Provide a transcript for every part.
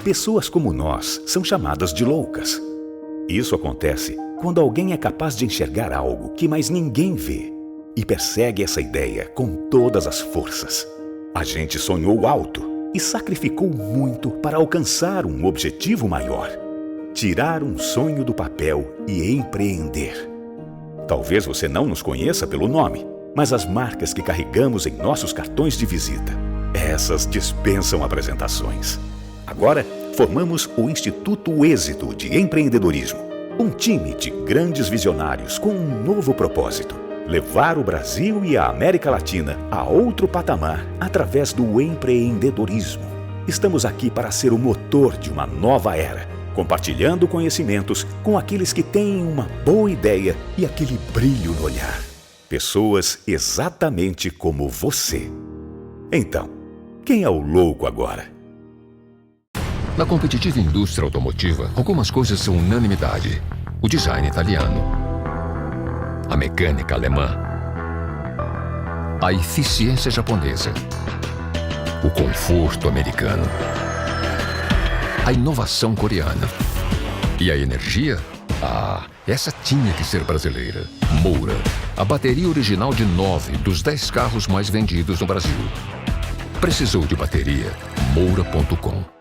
Pessoas como nós são chamadas de loucas. Isso acontece quando alguém é capaz de enxergar algo que mais ninguém vê e persegue essa ideia com todas as forças. A gente sonhou alto e sacrificou muito para alcançar um objetivo maior: tirar um sonho do papel e empreender. Talvez você não nos conheça pelo nome, mas as marcas que carregamos em nossos cartões de visita, essas dispensam apresentações. Agora, formamos o Instituto Êxito de Empreendedorismo, um time de grandes visionários com um novo propósito: levar o Brasil e a América Latina a outro patamar através do empreendedorismo. Estamos aqui para ser o motor de uma nova era, compartilhando conhecimentos com aqueles que têm uma boa ideia e aquele brilho no olhar. Pessoas exatamente como você. Então, quem é o louco agora? Na competitiva indústria automotiva, algumas coisas são unanimidade: o design italiano, a mecânica alemã, a eficiência japonesa, o conforto americano, a inovação coreana e a energia? Essa tinha que ser brasileira. Moura, a bateria original de 9 dos 10 carros mais vendidos no Brasil. Precisou de bateria? Moura.com.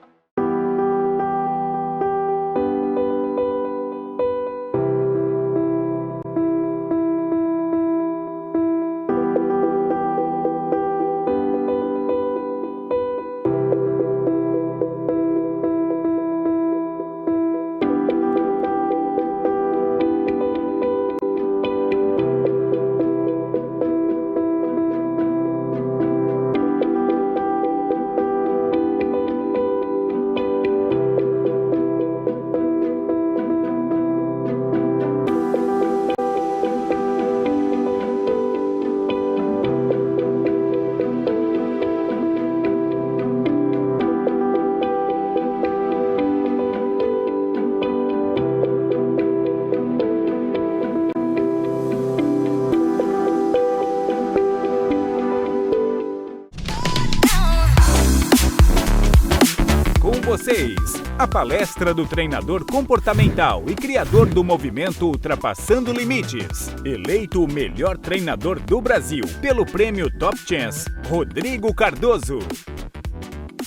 A palestra do treinador comportamental e criador do movimento Ultrapassando Limites. Eleito o melhor treinador do Brasil pelo prêmio Top Chance, Rodrigo Cardoso.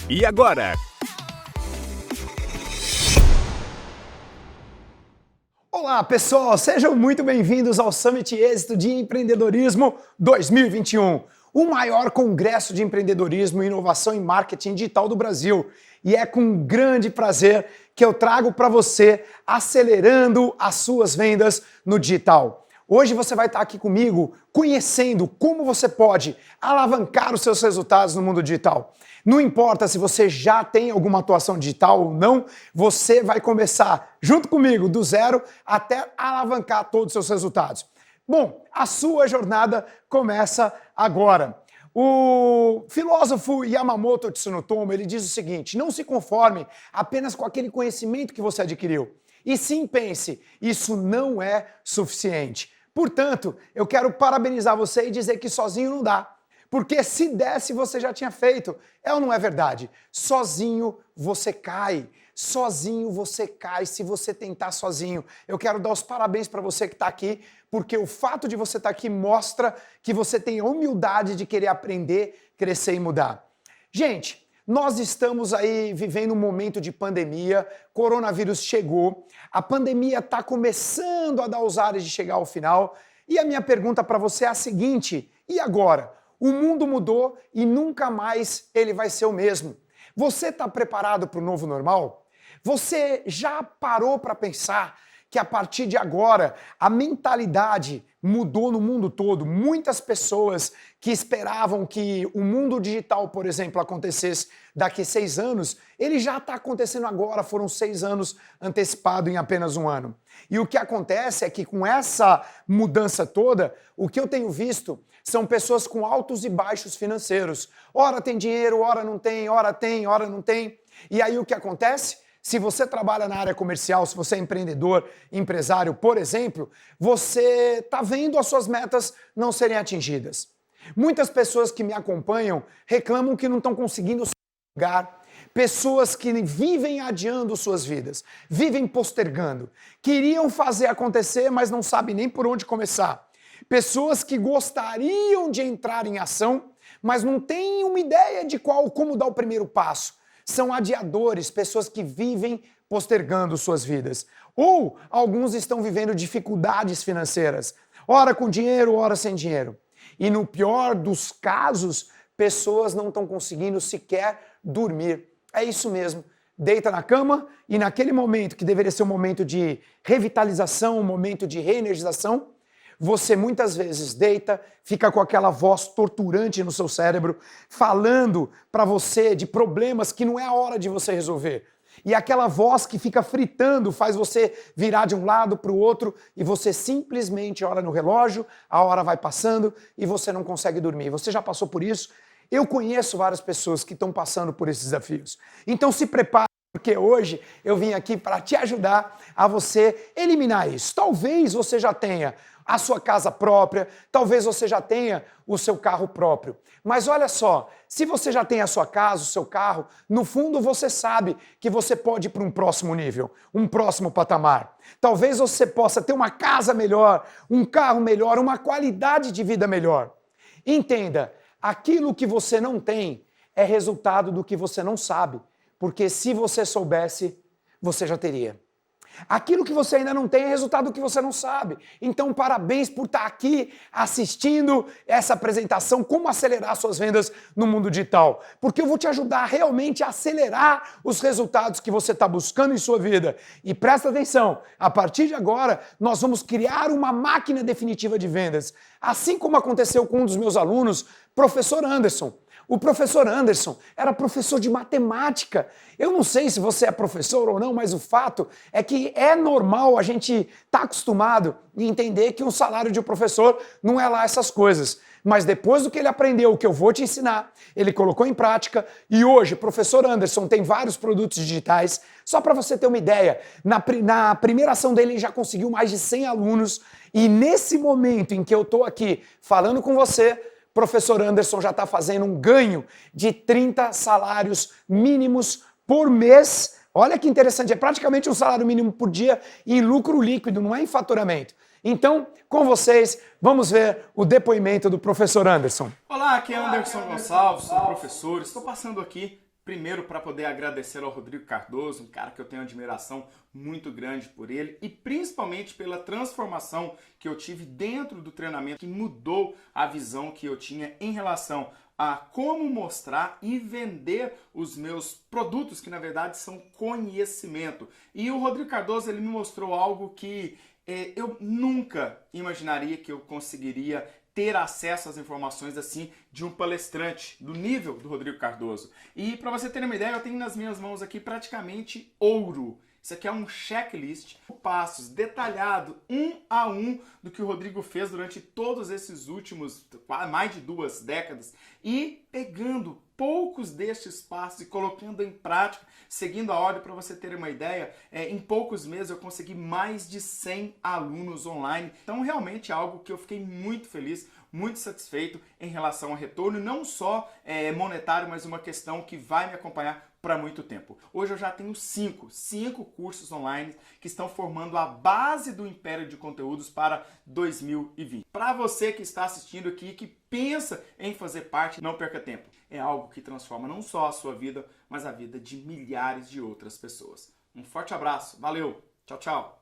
E agora? Olá, pessoal! Sejam muito bem-vindos ao Summit Êxito de Empreendedorismo 2021. O maior congresso de empreendedorismo, inovação e marketing digital do Brasil. E é com grande prazer que eu trago para você acelerando as suas vendas no digital. Hoje você vai estar aqui comigo conhecendo como você pode alavancar os seus resultados no mundo digital. Não importa se você já tem alguma atuação digital ou não, você vai começar junto comigo do zero até alavancar todos os seus resultados. Bom, a sua jornada começa agora. O filósofo Yamamoto Tsunotomo, ele diz o seguinte: não se conforme apenas com aquele conhecimento que você adquiriu. E sim pense, isso não é suficiente. Portanto, eu quero parabenizar você e dizer que sozinho não dá. Porque se desse, você já tinha feito. É ou não é verdade? Sozinho você cai. Sozinho você cai se você tentar sozinho. Eu quero dar os parabéns para você que está aqui, porque o fato de você estar aqui mostra que você tem a humildade de querer aprender, crescer e mudar. Gente, nós estamos aí vivendo um momento de pandemia, coronavírus chegou, a pandemia está começando a dar os ares de chegar ao final, e a minha pergunta para você é a seguinte: e agora? O mundo mudou e nunca mais ele vai ser o mesmo. Você está preparado para o novo normal? Você já parou para pensar que a partir de agora a mentalidade mudou no mundo todo? Muitas pessoas que esperavam que o mundo digital, por exemplo, acontecesse daqui 6 anos, ele já está acontecendo agora, foram 6 anos antecipado em apenas um ano. E o que acontece é que com essa mudança toda, o que eu tenho visto são pessoas com altos e baixos financeiros. Ora tem dinheiro, ora não tem, ora não tem. E aí o que acontece? Se você trabalha na área comercial, se você é empreendedor, empresário, por exemplo, você está vendo as suas metas não serem atingidas. Muitas pessoas que me acompanham reclamam que não estão conseguindo lugar, Pessoas que vivem adiando suas vidas, vivem postergando, queriam fazer acontecer, mas não sabem nem por onde começar. Pessoas que gostariam de entrar em ação, mas não têm uma ideia de como dar o primeiro passo. São adiadores, pessoas que vivem postergando suas vidas. Ou alguns estão vivendo dificuldades financeiras, ora com dinheiro, ora sem dinheiro. E no pior dos casos, pessoas não estão conseguindo sequer dormir. É isso mesmo. Deita na cama e naquele momento que deveria ser um momento de revitalização, um momento de reenergização, você muitas vezes deita, fica com aquela voz torturante no seu cérebro, falando para você de problemas que não é a hora de você resolver. E aquela voz que fica fritando faz você virar de um lado para o outro e você simplesmente olha no relógio, a hora vai passando e você não consegue dormir. Você já passou por isso? Eu conheço várias pessoas que estão passando por esses desafios. Então se prepare, porque hoje eu vim aqui para te ajudar a você eliminar isso. Talvez você já tenha a sua casa própria, talvez você já tenha o seu carro próprio. Mas olha só, se você já tem a sua casa, o seu carro, no fundo você sabe que você pode ir para um próximo nível, um próximo patamar. Talvez você possa ter uma casa melhor, um carro melhor, uma qualidade de vida melhor. Entenda, aquilo que você não tem é resultado do que você não sabe, porque se você soubesse, você já teria. Aquilo que você ainda não tem é resultado do que você não sabe. Então, parabéns por estar aqui assistindo essa apresentação, como acelerar suas vendas no mundo digital. Porque eu vou te ajudar realmente a acelerar os resultados que você está buscando em sua vida. E presta atenção, a partir de agora, nós vamos criar uma máquina definitiva de vendas. Assim como aconteceu com um dos meus alunos, professor Anderson. O professor Anderson era professor de matemática. Eu não sei se você é professor ou não, mas o fato é que é normal a gente estar acostumado e entender que um salário de um professor não é lá essas coisas. Mas depois do que ele aprendeu, o que eu vou te ensinar, ele colocou em prática e hoje o professor Anderson tem vários produtos digitais. Só para você ter uma ideia, na primeira ação dele ele já conseguiu mais de 100 alunos e nesse momento em que eu estou aqui falando com você, professor Anderson já está fazendo um ganho de 30 salários mínimos por mês. Olha que interessante, é praticamente um salário mínimo por dia em lucro líquido, não é em faturamento. Então, com vocês, vamos ver o depoimento do professor Anderson. Olá, aqui é Anderson Gonçalves, sou professor. Estou passando aqui primeiro para poder agradecer ao Rodrigo Cardoso, um cara que eu tenho admiração muito grande por ele e principalmente pela transformação que eu tive dentro do treinamento que mudou a visão que eu tinha em relação a como mostrar e vender os meus produtos, que na verdade são conhecimento. E o Rodrigo Cardoso ele me mostrou algo que eu nunca imaginaria que eu conseguiria ter acesso às informações assim de um palestrante do nível do Rodrigo Cardoso. E para você ter uma ideia, eu tenho nas minhas mãos aqui praticamente ouro. Isso aqui é um checklist, passos detalhado, um a um, do que o Rodrigo fez durante todos esses últimos, mais de 2 décadas, e pegando poucos destes passos e colocando em prática, seguindo a ordem. Para você ter uma ideia, em poucos meses eu consegui mais de 100 alunos online. Então realmente é algo que eu fiquei muito feliz, muito satisfeito em relação ao retorno, não só monetário, mas uma questão que vai me acompanhar para muito tempo. Hoje eu já tenho 5 cursos online que estão formando a base do Império de Conteúdos para 2020. Para você que está assistindo aqui, que pensa em fazer parte, não perca tempo. É algo que transforma não só a sua vida, mas a vida de milhares de outras pessoas. Um forte abraço, valeu, tchau, tchau.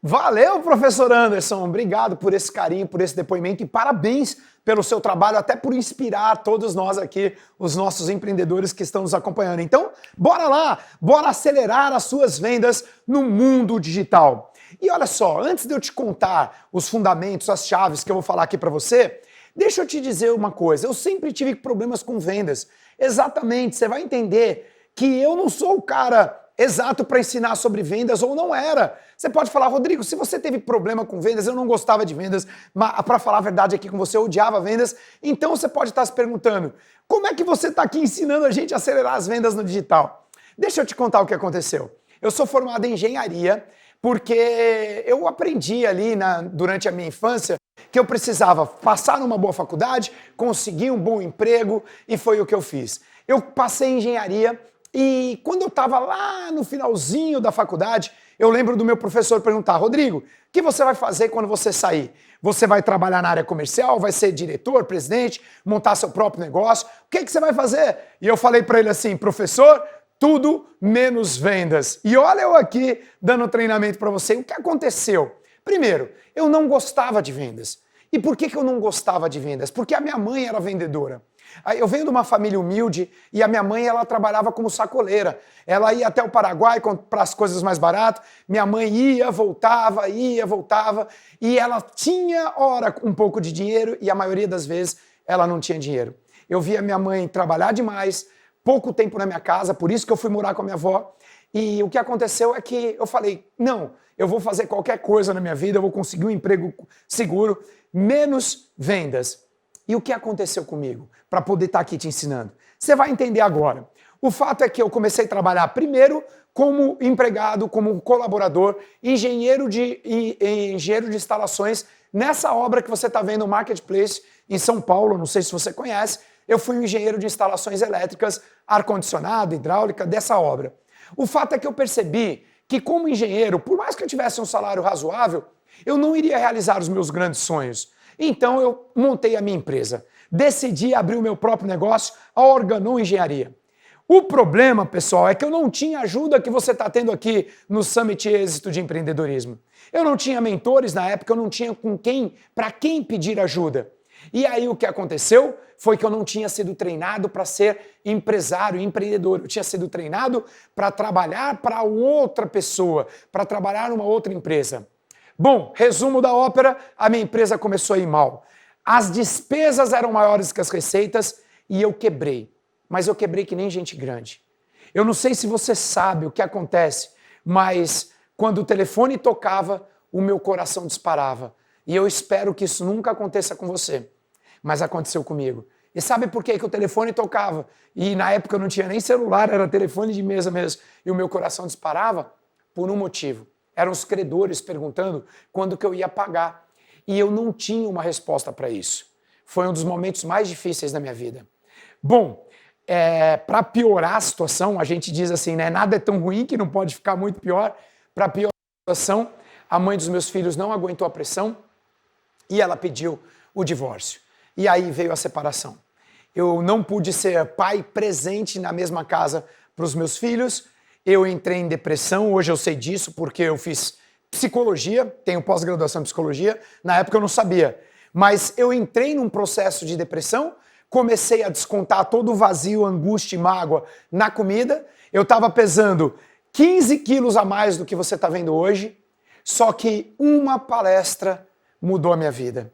Valeu, professor Anderson, obrigado por esse carinho, por esse depoimento e parabéns pelo seu trabalho, até por inspirar todos nós aqui, os nossos empreendedores que estão nos acompanhando. Então, bora lá, bora acelerar as suas vendas no mundo digital. E olha só, antes de eu te contar os fundamentos, as chaves que eu vou falar aqui para você, deixa eu te dizer uma coisa, eu sempre tive problemas com vendas. Exatamente, você vai entender que eu não sou o cara exato para ensinar sobre vendas, ou não era. Você pode falar, Rodrigo, se você teve problema com vendas, eu não gostava de vendas, mas para falar a verdade aqui com você, eu odiava vendas, então você pode estar se perguntando, como é que você está aqui ensinando a gente a acelerar as vendas no digital? Deixa eu te contar o que aconteceu. Eu sou formado em engenharia, porque eu aprendi ali durante a minha infância que eu precisava passar numa boa faculdade, conseguir um bom emprego, e foi o que eu fiz. Eu passei em engenharia, E quando eu estava lá no finalzinho da faculdade, eu lembro do meu professor perguntar: Rodrigo, o que você vai fazer quando você sair? Você vai trabalhar na área comercial, vai ser diretor, presidente, montar seu próprio negócio? O que você vai fazer? E eu falei para ele assim: professor, tudo menos vendas. E olha eu aqui dando treinamento para você. O que aconteceu? Primeiro, eu não gostava de vendas. E por que eu não gostava de vendas? Porque a minha mãe era vendedora. Eu venho de uma família humilde e a minha mãe ela trabalhava como sacoleira. Ela ia até o Paraguai comprar as coisas mais baratas. Minha mãe ia, voltava e ela tinha, ora, um pouco de dinheiro e a maioria das vezes ela não tinha dinheiro. Eu via minha mãe trabalhar demais, pouco tempo na minha casa, por isso que eu fui morar com a minha avó. E o que aconteceu é que eu falei: não, eu vou fazer qualquer coisa na minha vida, eu vou conseguir um emprego seguro, menos vendas. E o que aconteceu comigo? Para poder estar aqui te ensinando. Você vai entender agora. O fato é que eu comecei a trabalhar primeiro como empregado, como colaborador, engenheiro de instalações, nessa obra que você está vendo, o Marketplace, em São Paulo, não sei se você conhece. Eu fui um engenheiro de instalações elétricas, ar-condicionado, hidráulica, dessa obra. O fato é que eu percebi que como engenheiro, por mais que eu tivesse um salário razoável, eu não iria realizar os meus grandes sonhos. Então eu montei a minha empresa. Decidi abrir o meu próprio negócio, a Organon Engenharia. O problema, pessoal, é que eu não tinha ajuda que você está tendo aqui no Summit Êxito de Empreendedorismo. Eu não tinha mentores na época, eu não tinha para quem pedir ajuda. E aí o que aconteceu foi que eu não tinha sido treinado para ser empresário, empreendedor. Eu tinha sido treinado para trabalhar para outra pessoa, para trabalhar numa outra empresa. Bom, resumo da ópera, a minha empresa começou a ir mal. As despesas eram maiores que as receitas e eu quebrei. Mas eu quebrei que nem gente grande. Eu não sei se você sabe o que acontece, mas quando o telefone tocava, o meu coração disparava. E eu espero que isso nunca aconteça com você. Mas aconteceu comigo. E sabe por que o telefone tocava? E na época eu não tinha nem celular, era telefone de mesa mesmo. E o meu coração disparava? Por um motivo. Eram os credores perguntando quando que eu ia pagar. E eu não tinha uma resposta para isso. Foi um dos momentos mais difíceis da minha vida. Bom, para piorar a situação, a gente diz assim, né? Nada é tão ruim que não pode ficar muito pior. Para piorar a situação, a mãe dos meus filhos não aguentou a pressão e ela pediu o divórcio. E aí veio a separação. Eu não pude ser pai presente na mesma casa para os meus filhos. Eu entrei em depressão, hoje eu sei disso porque eu fiz psicologia, tenho pós-graduação em psicologia, na época eu não sabia. Mas eu entrei num processo de depressão, comecei a descontar todo o vazio, angústia e mágoa na comida. Eu estava pesando 15 quilos a mais do que você está vendo hoje, só que uma palestra mudou a minha vida.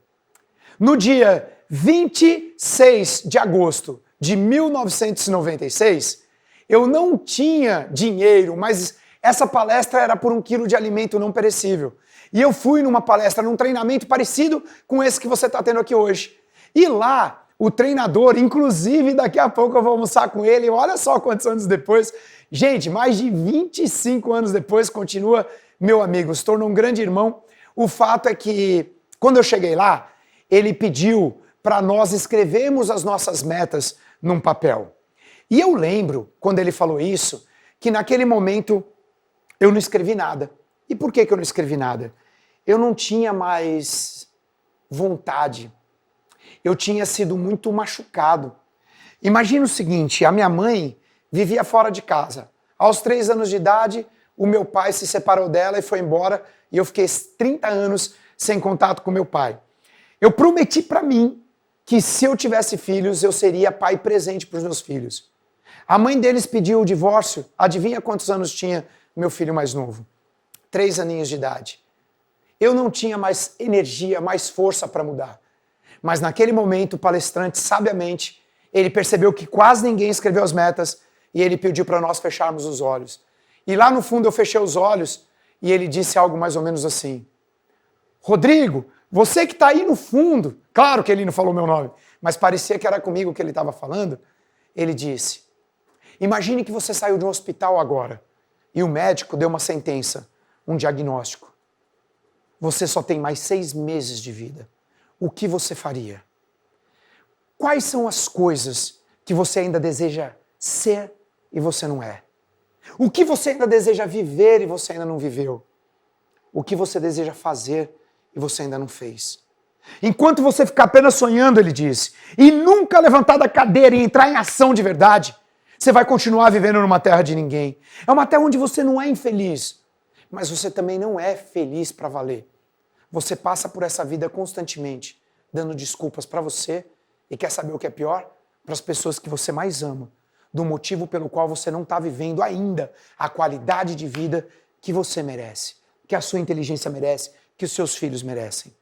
No dia 26 de agosto de 1996, eu não tinha dinheiro, mas essa palestra era por 1 quilo de alimento não perecível. E eu fui numa palestra, num treinamento parecido com esse que você está tendo aqui hoje. E lá, o treinador, inclusive daqui a pouco eu vou almoçar com ele, olha só quantos anos depois, gente, mais de 25 anos depois, continua meu amigo, se tornou um grande irmão. O fato é que, quando eu cheguei lá, ele pediu para nós escrevermos as nossas metas num papel. E eu lembro, quando ele falou isso, que naquele momento eu não escrevi nada. E por que eu não escrevi nada? Eu não tinha mais vontade. Eu tinha sido muito machucado. Imagina o seguinte, a minha mãe vivia fora de casa. Aos 3 anos de idade, o meu pai se separou dela e foi embora, e eu fiquei 30 anos sem contato com meu pai. Eu prometi para mim que se eu tivesse filhos, eu seria pai presente para os meus filhos. A mãe deles pediu o divórcio. Adivinha quantos anos tinha meu filho mais novo? 3 aninhos de idade. Eu não tinha mais energia, mais força para mudar. Mas naquele momento, o palestrante, sabiamente, ele percebeu que quase ninguém escreveu as metas e ele pediu para nós fecharmos os olhos. E lá no fundo eu fechei os olhos e ele disse algo mais ou menos assim: Rodrigo, você que está aí no fundo, claro que ele não falou meu nome, mas parecia que era comigo que ele estava falando, ele disse: imagine que você saiu de um hospital agora e o médico deu uma sentença, um diagnóstico. Você só tem mais 6 meses de vida. O que você faria? Quais são as coisas que você ainda deseja ser e você não é? O que você ainda deseja viver e você ainda não viveu? O que você deseja fazer e você ainda não fez? Enquanto você ficar apenas sonhando, ele disse, e nunca levantar da cadeira e entrar em ação de verdade, você vai continuar vivendo numa terra de ninguém. É uma terra onde você não é infeliz, mas você também não é feliz para valer. Você passa por essa vida constantemente, dando desculpas para você e quer saber o que é pior? Para as pessoas que você mais ama, do motivo pelo qual você não está vivendo ainda a qualidade de vida que você merece, que a sua inteligência merece, que os seus filhos merecem.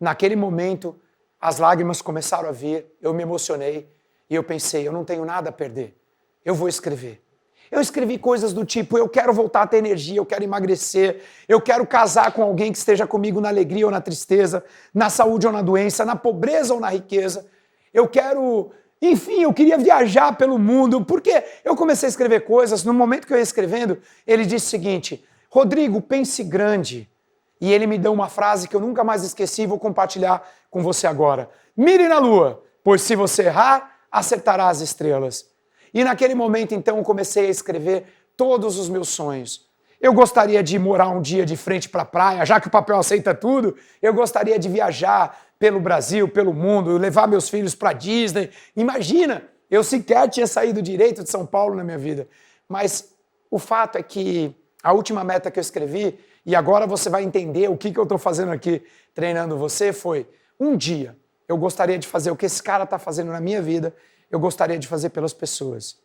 Naquele momento, as lágrimas começaram a vir, eu me emocionei e eu pensei, eu não tenho nada a perder, eu vou escrever. Eu escrevi coisas do tipo, eu quero voltar a ter energia, eu quero emagrecer, eu quero casar com alguém que esteja comigo na alegria ou na tristeza, na saúde ou na doença, na pobreza ou na riqueza. Eu quero, enfim, eu queria viajar pelo mundo, porque eu comecei a escrever coisas, no momento que eu ia escrevendo, ele disse o seguinte, Rodrigo, pense grande. E ele me deu uma frase que eu nunca mais esqueci e vou compartilhar com você agora. Mire na lua, pois se você errar, acertará as estrelas. E naquele momento, então, eu comecei a escrever todos os meus sonhos. Eu gostaria de morar um dia de frente para a praia, já que o papel aceita tudo. Eu gostaria de viajar pelo Brasil, pelo mundo, levar meus filhos para Disney. Imagina, eu sequer tinha saído direito de São Paulo na minha vida. Mas o fato é que a última meta que eu escrevi, e agora você vai entender o que eu estou fazendo aqui treinando você, foi um dia eu gostaria de fazer o que esse cara está fazendo na minha vida, eu gostaria de fazer pelas pessoas.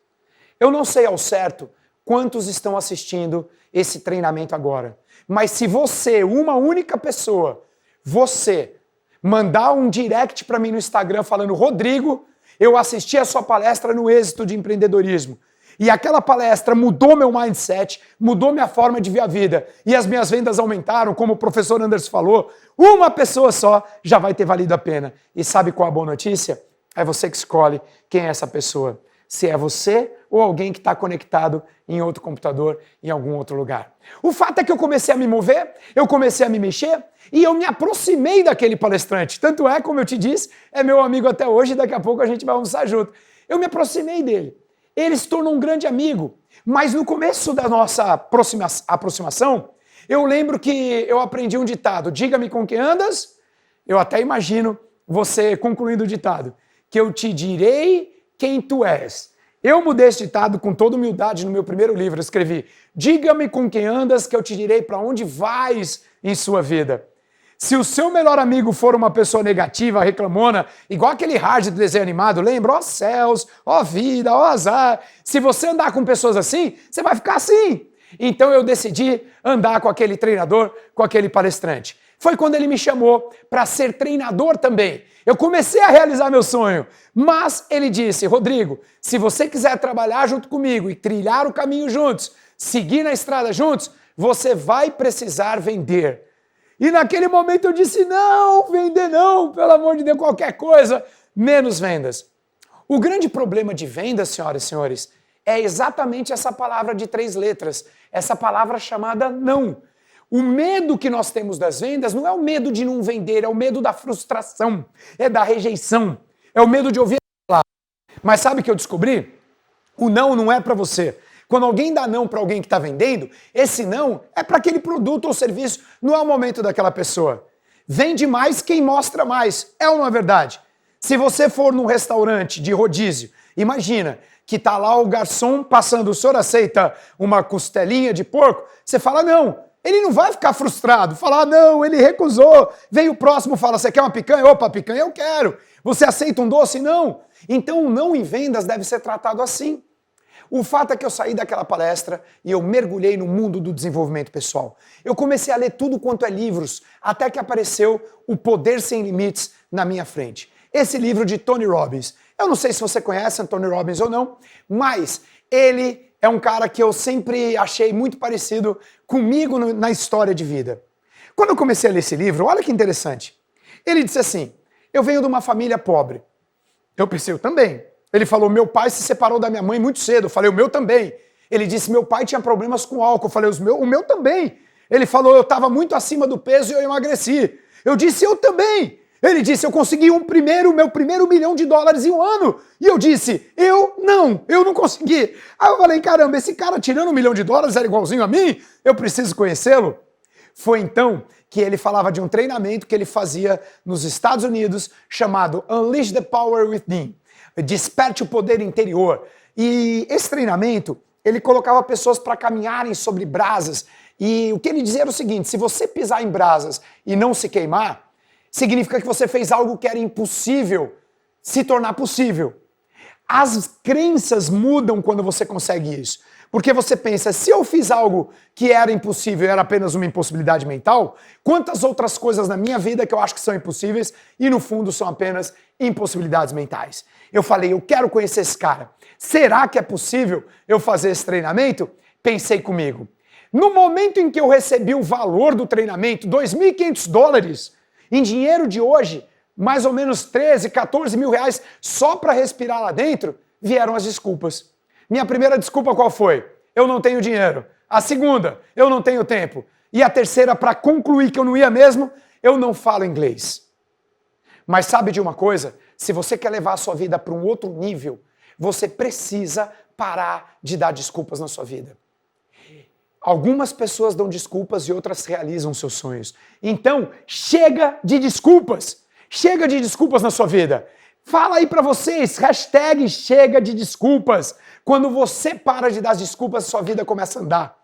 Eu não sei ao certo quantos estão assistindo esse treinamento agora, mas se você, uma única pessoa, você, mandar um direct para mim no Instagram falando, Rodrigo, eu assisti a sua palestra no Êxito de Empreendedorismo, e aquela palestra mudou meu mindset, mudou minha forma de ver a vida. E as minhas vendas aumentaram, como o professor Anderson falou. Uma pessoa só já vai ter valido a pena. E sabe qual a boa notícia? É você que escolhe quem é essa pessoa. Se é você ou alguém que está conectado em outro computador, em algum outro lugar. O fato é que eu comecei a me mover, eu comecei a me mexer e eu me aproximei daquele palestrante. Tanto é, como eu te disse, é meu amigo até hoje e daqui a pouco a gente vai almoçar junto. Eu me aproximei dele. Ele se tornou um grande amigo, mas no começo da nossa aproximação, eu lembro que eu aprendi um ditado, diga-me com quem andas, eu até imagino você concluindo o ditado, que eu te direi quem tu és. Eu mudei esse ditado com toda humildade no meu primeiro livro, eu escrevi, diga-me com quem andas, que eu te direi para onde vais em sua vida. Se o seu melhor amigo for uma pessoa negativa, reclamona, igual aquele hard do desenho animado, lembra? Ó céus, ó vida, ó azar. Se você andar com pessoas assim, você vai ficar assim. Então eu decidi andar com aquele treinador, com aquele palestrante. Foi quando ele me chamou para ser treinador também. Eu comecei a realizar meu sonho, mas ele disse, Rodrigo, se você quiser trabalhar junto comigo e trilhar o caminho juntos, seguir na estrada juntos, você vai precisar vender. E naquele momento eu disse, não, vender não, pelo amor de Deus, qualquer coisa, menos vendas. O grande problema de vendas, senhoras e senhores, é exatamente essa palavra de 3 letras, essa palavra chamada não. O medo que nós temos das vendas não é o medo de não vender, é o medo da frustração, é da rejeição, é o medo de ouvir a palavra. Mas sabe o que eu descobri? O não é para você. Quando alguém dá não para alguém que está vendendo, esse não é para aquele produto ou serviço, não é o momento daquela pessoa. Vende mais quem mostra mais, é uma verdade. Se você for num restaurante de rodízio, imagina que está lá o garçom passando, o senhor aceita uma costelinha de porco? Você fala não, ele não vai ficar frustrado, falar não, ele recusou. Vem o próximo e fala, você quer uma picanha? Opa, picanha eu quero. Você aceita um doce? Não. Então o não em vendas deve ser tratado assim. O fato é que eu saí daquela palestra e eu mergulhei no mundo do desenvolvimento pessoal. Eu comecei a ler tudo quanto é livros, até que apareceu O Poder Sem Limites na minha frente. Esse livro de Tony Robbins. Eu não sei se você conhece Tony Robbins ou não, mas ele é um cara que eu sempre achei muito parecido comigo na história de vida. Quando eu comecei a ler esse livro, olha que interessante. Ele disse assim, eu venho de uma família pobre. Eu pensei, eu também. Ele falou, meu pai se separou da minha mãe muito cedo. Eu falei, o meu também. Ele disse, meu pai tinha problemas com álcool. Eu falei, o meu também. Ele falou, eu estava muito acima do peso e eu emagreci. Eu disse, eu também. Ele disse, eu consegui meu primeiro $1 milhão em um ano. E eu disse, eu não consegui. Aí eu falei, caramba, esse cara tirando $1 milhão era igualzinho a mim? Eu preciso conhecê-lo. Foi então que ele falava de um treinamento que ele fazia nos Estados Unidos, chamado Unleash the Power Within. Desperte o poder interior. E esse treinamento, ele colocava pessoas para caminharem sobre brasas. E o que ele dizia era o seguinte, se você pisar em brasas e não se queimar, significa que você fez algo que era impossível se tornar possível. As crenças mudam quando você consegue isso. Porque você pensa, se eu fiz algo que era impossível e era apenas uma impossibilidade mental, quantas outras coisas na minha vida que eu acho que são impossíveis e no fundo são apenas impossibilidades mentais. Eu falei, eu quero conhecer esse cara. Será que é possível eu fazer esse treinamento? Pensei comigo. No momento em que eu recebi o valor do treinamento, $2.500, em dinheiro de hoje, mais ou menos 13, 14 mil reais só para respirar lá dentro, vieram as desculpas. Minha primeira desculpa qual foi? Eu não tenho dinheiro. A segunda, eu não tenho tempo. E a terceira, para concluir que eu não ia mesmo, eu não falo inglês. Mas sabe de uma coisa? Se você quer levar a sua vida para um outro nível, você precisa parar de dar desculpas na sua vida. Algumas pessoas dão desculpas e outras realizam seus sonhos. Então, chega de desculpas. Chega de desculpas na sua vida. Fala aí pra vocês, hashtag chega de desculpas. Quando você para de dar desculpas, sua vida começa a andar.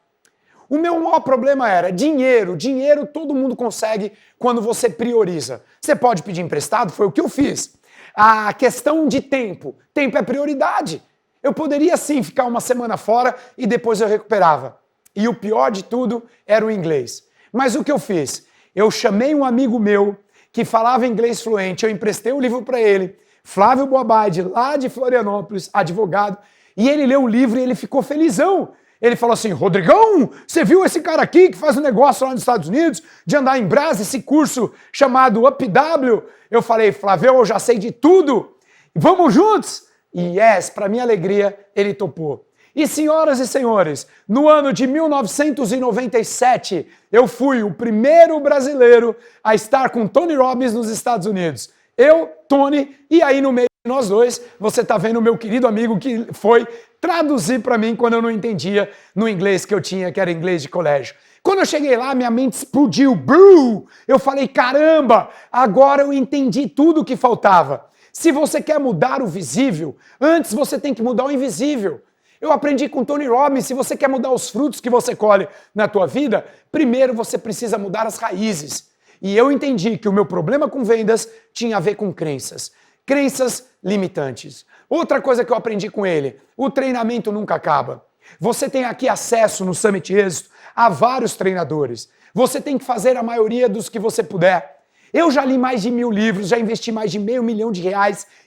O meu maior problema era dinheiro. Dinheiro todo mundo consegue quando você prioriza. Você pode pedir emprestado, foi o que eu fiz. A questão de tempo. Tempo é prioridade. Eu poderia sim ficar uma semana fora e depois eu recuperava. E o pior de tudo era o inglês. Mas o que eu fiz? Eu chamei um amigo meu que falava inglês fluente, eu emprestei o livro para ele, Flávio Boabide, lá de Florianópolis, advogado, e ele leu o livro e ele ficou felizão. Ele falou assim, Rodrigão, você viu esse cara aqui que faz um negócio lá nos Estados Unidos de andar em brasa, esse curso chamado UpW? Eu falei, Flávio, eu já sei de tudo, vamos juntos? E yes, para minha alegria, ele topou. E senhoras e senhores, no ano de 1997, eu fui o primeiro brasileiro a estar com Tony Robbins nos Estados Unidos. Eu, Tony, e aí no meio de nós dois, você está vendo o meu querido amigo que foi traduzir para mim quando eu não entendia no inglês que eu tinha, que era inglês de colégio. Quando eu cheguei lá, minha mente explodiu. Brrr! Eu falei, caramba, agora eu entendi tudo o que faltava. Se você quer mudar o visível, antes você tem que mudar o invisível. Eu aprendi com Tony Robbins, se você quer mudar os frutos que você colhe na tua vida, primeiro você precisa mudar as raízes. E eu entendi que o meu problema com vendas tinha a ver com crenças. Crenças limitantes. Outra coisa que eu aprendi com ele, o treinamento nunca acaba. Você tem aqui acesso no Summit Êxito a vários treinadores. Você tem que fazer a maioria dos que você puder. Eu já li mais de 1000 livros, já investi mais de R$500 mil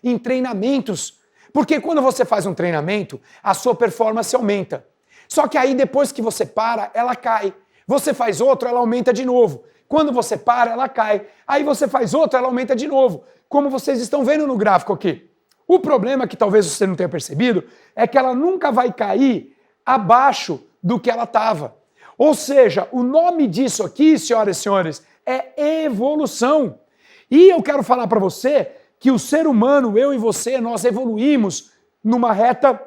em treinamentos. Porque quando você faz um treinamento, a sua performance aumenta. Só que aí depois que você para, ela cai. Você faz outro, ela aumenta de novo. Quando você para, ela cai. Aí você faz outro, ela aumenta de novo. Como vocês estão vendo no gráfico aqui. O problema, que talvez você não tenha percebido, é que ela nunca vai cair abaixo do que ela estava. Ou seja, o nome disso aqui, senhoras e senhores, é evolução. E eu quero falar para você que o ser humano, eu e você, nós evoluímos numa reta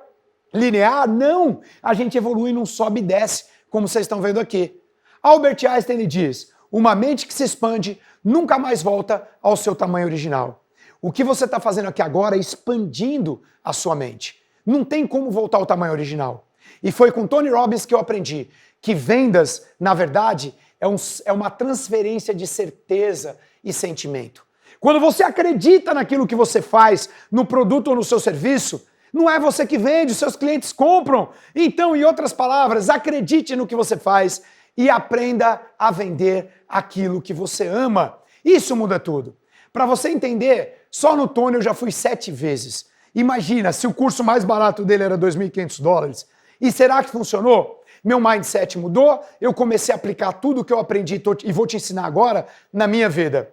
linear? Não! A gente evolui num sobe e desce, como vocês estão vendo aqui. Albert Einstein diz, uma mente que se expande nunca mais volta ao seu tamanho original. O que você está fazendo aqui agora é expandindo a sua mente. Não tem como voltar ao tamanho original. E foi com Tony Robbins que eu aprendi que vendas, na verdade, é uma transferência de certeza e sentimento. Quando você acredita naquilo que você faz, no produto ou no seu serviço, não é você que vende, os seus clientes compram. Então, em outras palavras, acredite no que você faz e aprenda a vender aquilo que você ama. Isso muda tudo. Para você entender, só no Tony eu já fui 7 vezes. Imagina, se o curso mais barato dele era $2.500. E será que funcionou? Meu mindset mudou, eu comecei a aplicar tudo que eu aprendi e vou te ensinar agora na minha vida.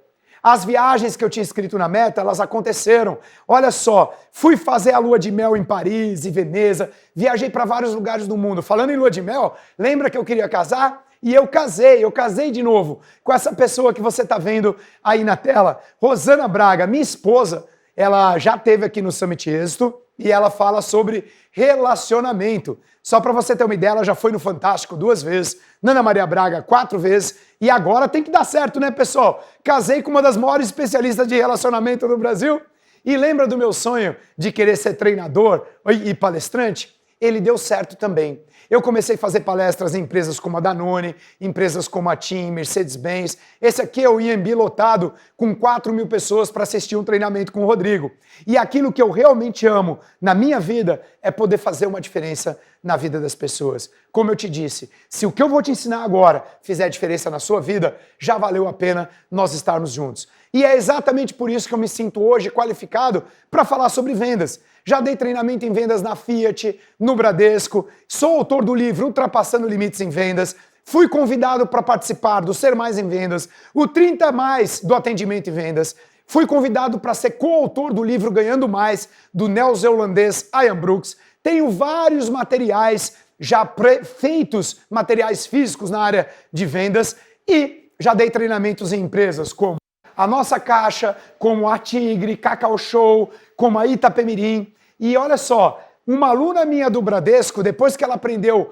As viagens que eu tinha escrito na meta, elas aconteceram. Olha só, fui fazer a lua de mel em Paris e Veneza, viajei para vários lugares do mundo. Falando em lua de mel, lembra que eu queria casar? E eu casei de novo com essa pessoa que você está vendo aí na tela, Rosana Braga, minha esposa. Ela já esteve aqui no Summit Êxito e ela fala sobre relacionamento. Só para você ter uma ideia, ela já foi no Fantástico 2 vezes, Ana Maria Braga 4 vezes e agora tem que dar certo, né, pessoal? Casei com uma das maiores especialistas de relacionamento do Brasil e lembra do meu sonho de querer ser treinador e palestrante? Ele deu certo também. Eu comecei a fazer palestras em empresas como a Danone, empresas como a TIM, Mercedes-Benz. Esse aqui é o IMB lotado com 4.000 pessoas para assistir um treinamento com o Rodrigo. E aquilo que eu realmente amo na minha vida é poder fazer uma diferença na vida das pessoas. Como eu te disse, se o que eu vou te ensinar agora fizer diferença na sua vida, já valeu a pena nós estarmos juntos. E é exatamente por isso que eu me sinto hoje qualificado para falar sobre vendas. Já dei treinamento em vendas na Fiat, no Bradesco, sou autor do livro Ultrapassando Limites em Vendas, fui convidado para participar do Ser Mais em Vendas, o 30 Mais do Atendimento em Vendas, fui convidado para ser coautor do livro Ganhando Mais, do neozelandês Ian Brooks, tenho vários materiais já feitos, materiais físicos na área de vendas e já dei treinamentos em empresas como a Nossa Caixa, como a Tigre, Cacau Show, como a Itapemirim. E olha só, uma aluna minha do Bradesco, depois que ela aprendeu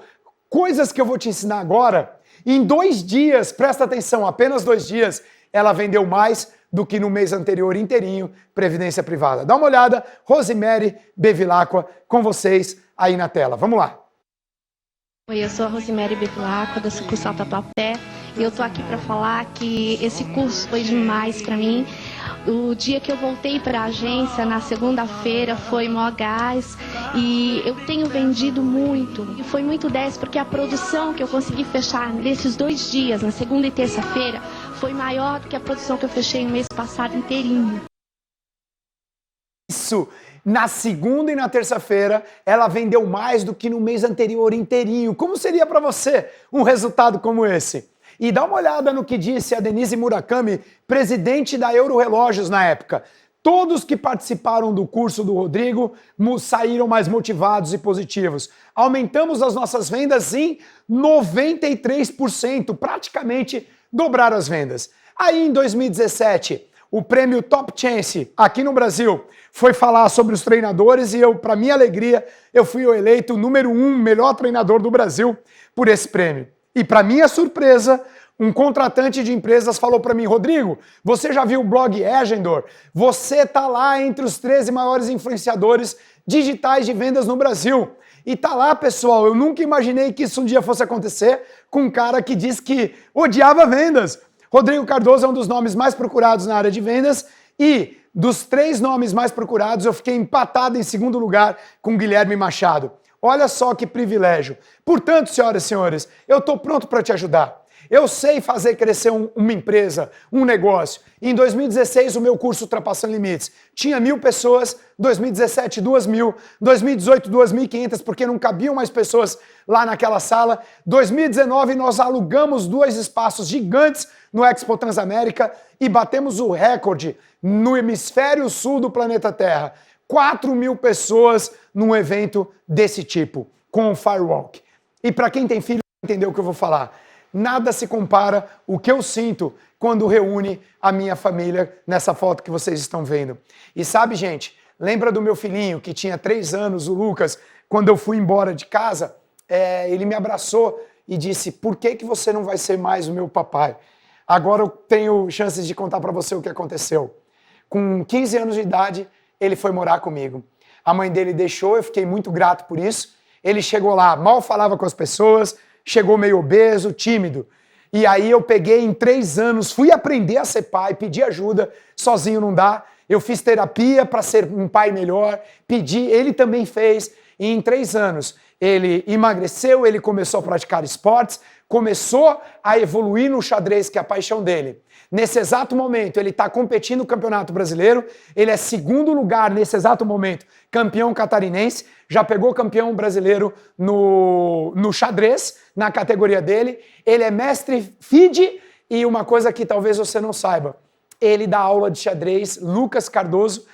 coisas que eu vou te ensinar agora, em 2 dias, presta atenção, apenas 2 dias, ela vendeu mais do que no mês anterior inteirinho, Previdência Privada. Dá uma olhada, Rosemary Bevilacqua, com vocês aí na tela. Vamos lá. Oi, eu sou a Rosemary Bevilacqua, da sucursal Tatuapé, e eu tô aqui para falar que esse curso foi demais para mim. O dia que eu voltei para a agência, na segunda-feira, foi mó gás e eu tenho vendido muito. E foi muito 10 porque a produção que eu consegui fechar nesses 2 dias, na segunda e terça-feira, foi maior do que a produção que eu fechei no mês passado inteirinho. Isso! Na segunda e na terça-feira, ela vendeu mais do que no mês anterior inteirinho. Como seria para você um resultado como esse? E dá uma olhada no que disse a Denise Murakami, presidente da Eurorelógios na época. Todos que participaram do curso do Rodrigo saíram mais motivados e positivos. Aumentamos as nossas vendas em 93%, praticamente dobraram as vendas. Aí em 2017, o prêmio Top Chance aqui no Brasil foi falar sobre os treinadores e eu, para minha alegria, eu fui eleito o número 1 melhor treinador do Brasil por esse prêmio. E para minha surpresa, um contratante de empresas falou para mim, Rodrigo, você já viu o blog Agendor? Você tá lá entre os 13 maiores influenciadores digitais de vendas no Brasil. E tá lá, pessoal, eu nunca imaginei que isso um dia fosse acontecer com um cara que diz que odiava vendas. Rodrigo Cardoso é um dos nomes mais procurados na área de vendas e dos 3 nomes mais procurados eu fiquei empatado em segundo lugar com Guilherme Machado. Olha só que privilégio. Portanto, senhoras e senhores, eu estou pronto para te ajudar. Eu sei fazer crescer uma empresa, um negócio. Em 2016, o meu curso Ultrapassando Limites tinha 1.000 pessoas, 2017, 2.000, 2018, 2.500, porque não cabiam mais pessoas lá naquela sala. 2019, nós alugamos 2 espaços gigantes no Expo Transamérica e batemos o recorde no hemisfério sul do planeta Terra. 4.000 pessoas num evento desse tipo, com o Firewalk. E para quem tem filho, entendeu o que eu vou falar. Nada se compara o que eu sinto quando reúne a minha família nessa foto que vocês estão vendo. E sabe, gente, lembra do meu filhinho que tinha 3 anos, o Lucas, quando eu fui embora de casa, ele me abraçou e disse, por que você não vai ser mais o meu papai? Agora eu tenho chances de contar para você o que aconteceu. Com 15 anos de idade, ele foi morar comigo. A mãe dele deixou, eu fiquei muito grato por isso. Ele chegou lá, mal falava com as pessoas, chegou meio obeso, tímido. E aí eu peguei em 3 anos, fui aprender a ser pai, pedi ajuda, sozinho não dá. Eu fiz terapia para ser um pai melhor, pedi, ele também fez. E em 3 anos ele emagreceu, ele começou a praticar esportes, começou a evoluir no xadrez, que é a paixão dele. Nesse exato momento, ele está competindo no Campeonato Brasileiro, ele é 2º lugar nesse exato momento, campeão catarinense, já pegou campeão brasileiro no xadrez, na categoria dele, ele é mestre FIDE e uma coisa que talvez você não saiba, ele dá aula de xadrez, Lucas Cardoso,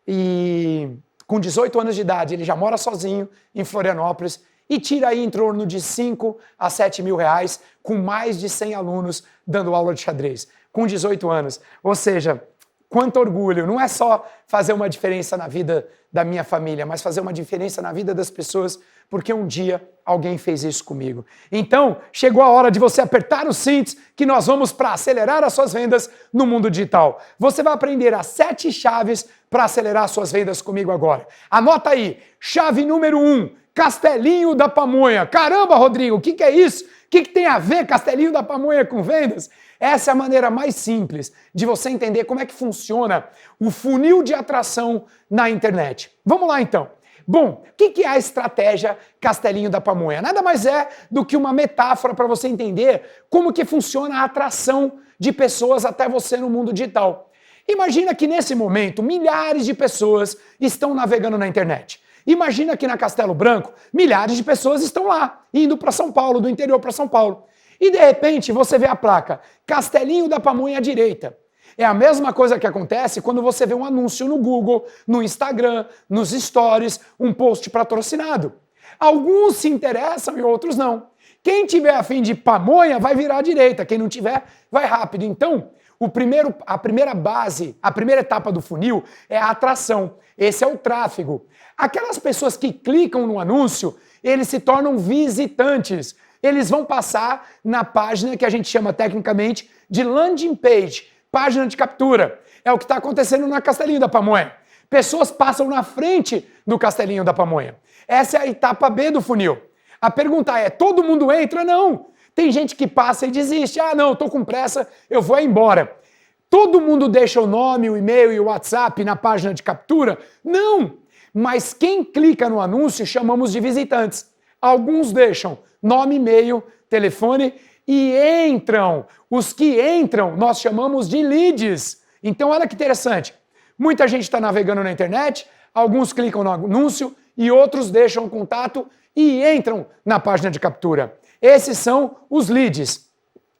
e com 18 anos de idade ele já mora sozinho em Florianópolis e tira aí em torno de 5 a 7 mil reais com mais de 100 alunos dando aula de xadrez, com 18 anos. Ou seja, quanto orgulho, não é só fazer uma diferença na vida da minha família, mas fazer uma diferença na vida das pessoas, porque um dia alguém fez isso comigo. Então, chegou a hora de você apertar os cintos, que nós vamos para acelerar as suas vendas no mundo digital. Você vai aprender as 7 chaves para acelerar suas vendas comigo agora. Anota aí, chave número 1, Castelinho da Pamonha. Caramba, Rodrigo, o que é isso? O que tem a ver Castelinho da Pamonha com vendas? Essa é a maneira mais simples de você entender como é que funciona o funil de atração na internet. Vamos lá então. Bom, o que é a estratégia Castelinho da Pamonha? Nada mais é do que uma metáfora para você entender como que funciona a atração de pessoas até você no mundo digital. Imagina que nesse momento milhares de pessoas estão navegando na internet. Imagina que na Castelo Branco milhares de pessoas estão lá, indo para São Paulo, do interior para São Paulo. E de repente você vê a placa Castelinho da Pamonha à direita. É a mesma coisa que acontece quando você vê um anúncio no Google, no Instagram, nos stories, um post patrocinado. Alguns se interessam e outros não. Quem tiver a fim de pamonha vai virar à direita, quem não tiver vai rápido. Então, a primeira base, a primeira etapa do funil é a atração. Esse é o tráfego. Aquelas pessoas que clicam no anúncio, eles se tornam visitantes. Eles vão passar na página que a gente chama tecnicamente de landing page, página de captura. É o que está acontecendo na Castelinho da Pamonha. Pessoas passam na frente do Castelinho da Pamonha. Essa é a etapa B do funil. A pergunta é, todo mundo entra? Não. Tem gente que passa e desiste. Ah, não, estou com pressa, eu vou embora. Todo mundo deixa o nome, o e-mail e o WhatsApp na página de captura? Não. Mas quem clica no anúncio chamamos de visitantes. Alguns deixam nome, e-mail, telefone e entram. Os que entram nós chamamos de leads. Então olha que interessante. Muita gente está navegando na internet, alguns clicam no anúncio e outros deixam o contato e entram na página de captura. Esses são os leads.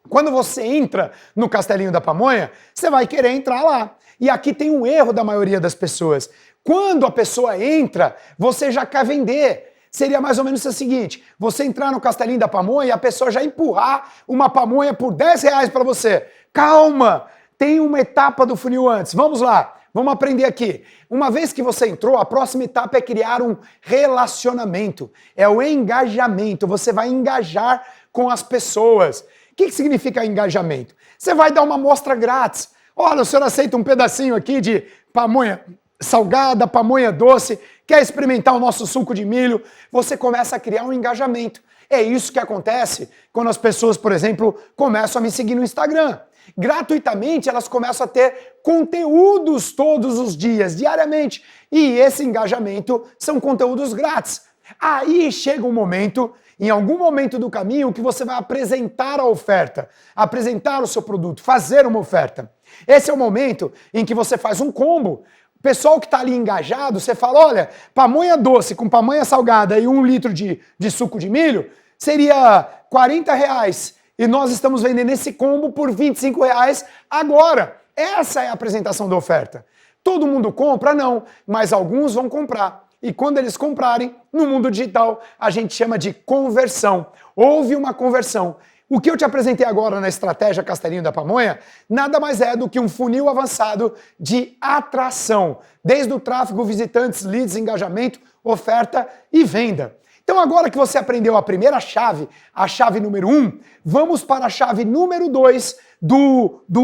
Quando você entra no Castelinho da Pamonha, você vai querer entrar lá. E aqui tem um erro da maioria das pessoas. Quando a pessoa entra, você já quer vender. Seria mais ou menos o seguinte, você entrar no Castelinho da Pamonha e a pessoa já empurrar uma pamonha por 10 reais para você. Calma, tem uma etapa do funil antes. Vamos lá, vamos aprender aqui. Uma vez que você entrou, a próxima etapa é criar um relacionamento. É o engajamento, você vai engajar com as pessoas. O que significa engajamento? Você vai dar uma amostra grátis. Olha, o senhor aceita um pedacinho aqui de pamonha salgada, pamonha doce, quer experimentar o nosso suco de milho? Você começa a criar um engajamento. É isso que acontece quando as pessoas, por exemplo, começam a me seguir no Instagram. Gratuitamente, elas começam a ter conteúdos todos os dias, diariamente. E esse engajamento são conteúdos grátis. Aí chega um momento, em algum momento do caminho, que você vai apresentar a oferta, apresentar o seu produto, fazer uma oferta. Esse é o momento em que você faz um combo. O pessoal que está ali engajado, você fala, olha, pamonha doce com pamonha salgada e 1 litro de suco de milho seria 40 reais. E nós estamos vendendo esse combo por 25 reais agora. Essa é a apresentação da oferta. Todo mundo compra? Não, mas alguns vão comprar. E quando eles comprarem, no mundo digital, a gente chama de conversão. Houve uma conversão. O que eu te apresentei agora na estratégia Castelinho da Pamonha, nada mais é do que um funil avançado de atração, desde o tráfego, visitantes, leads, engajamento, oferta e venda. Então agora que você aprendeu a primeira chave, a chave número 1, vamos para a chave número 2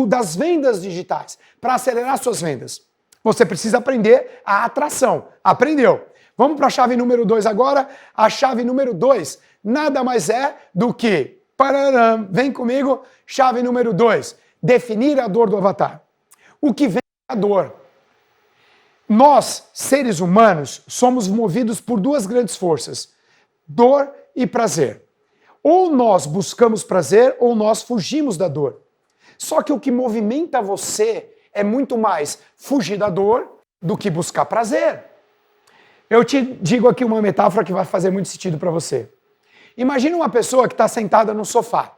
das vendas digitais, para acelerar suas vendas. Você precisa aprender a atração. Aprendeu? Vamos para a chave número 2 agora. A chave número 2 nada mais é do que... Pararam, vem comigo, chave número 2, definir a dor do avatar. O que vem é a dor. Nós, seres humanos, somos movidos por 2 grandes forças, dor e prazer. Ou nós buscamos prazer ou nós fugimos da dor. Só que o que movimenta você é muito mais fugir da dor do que buscar prazer. Eu te digo aqui uma metáfora que vai fazer muito sentido para você. Imagina uma pessoa que está sentada no sofá.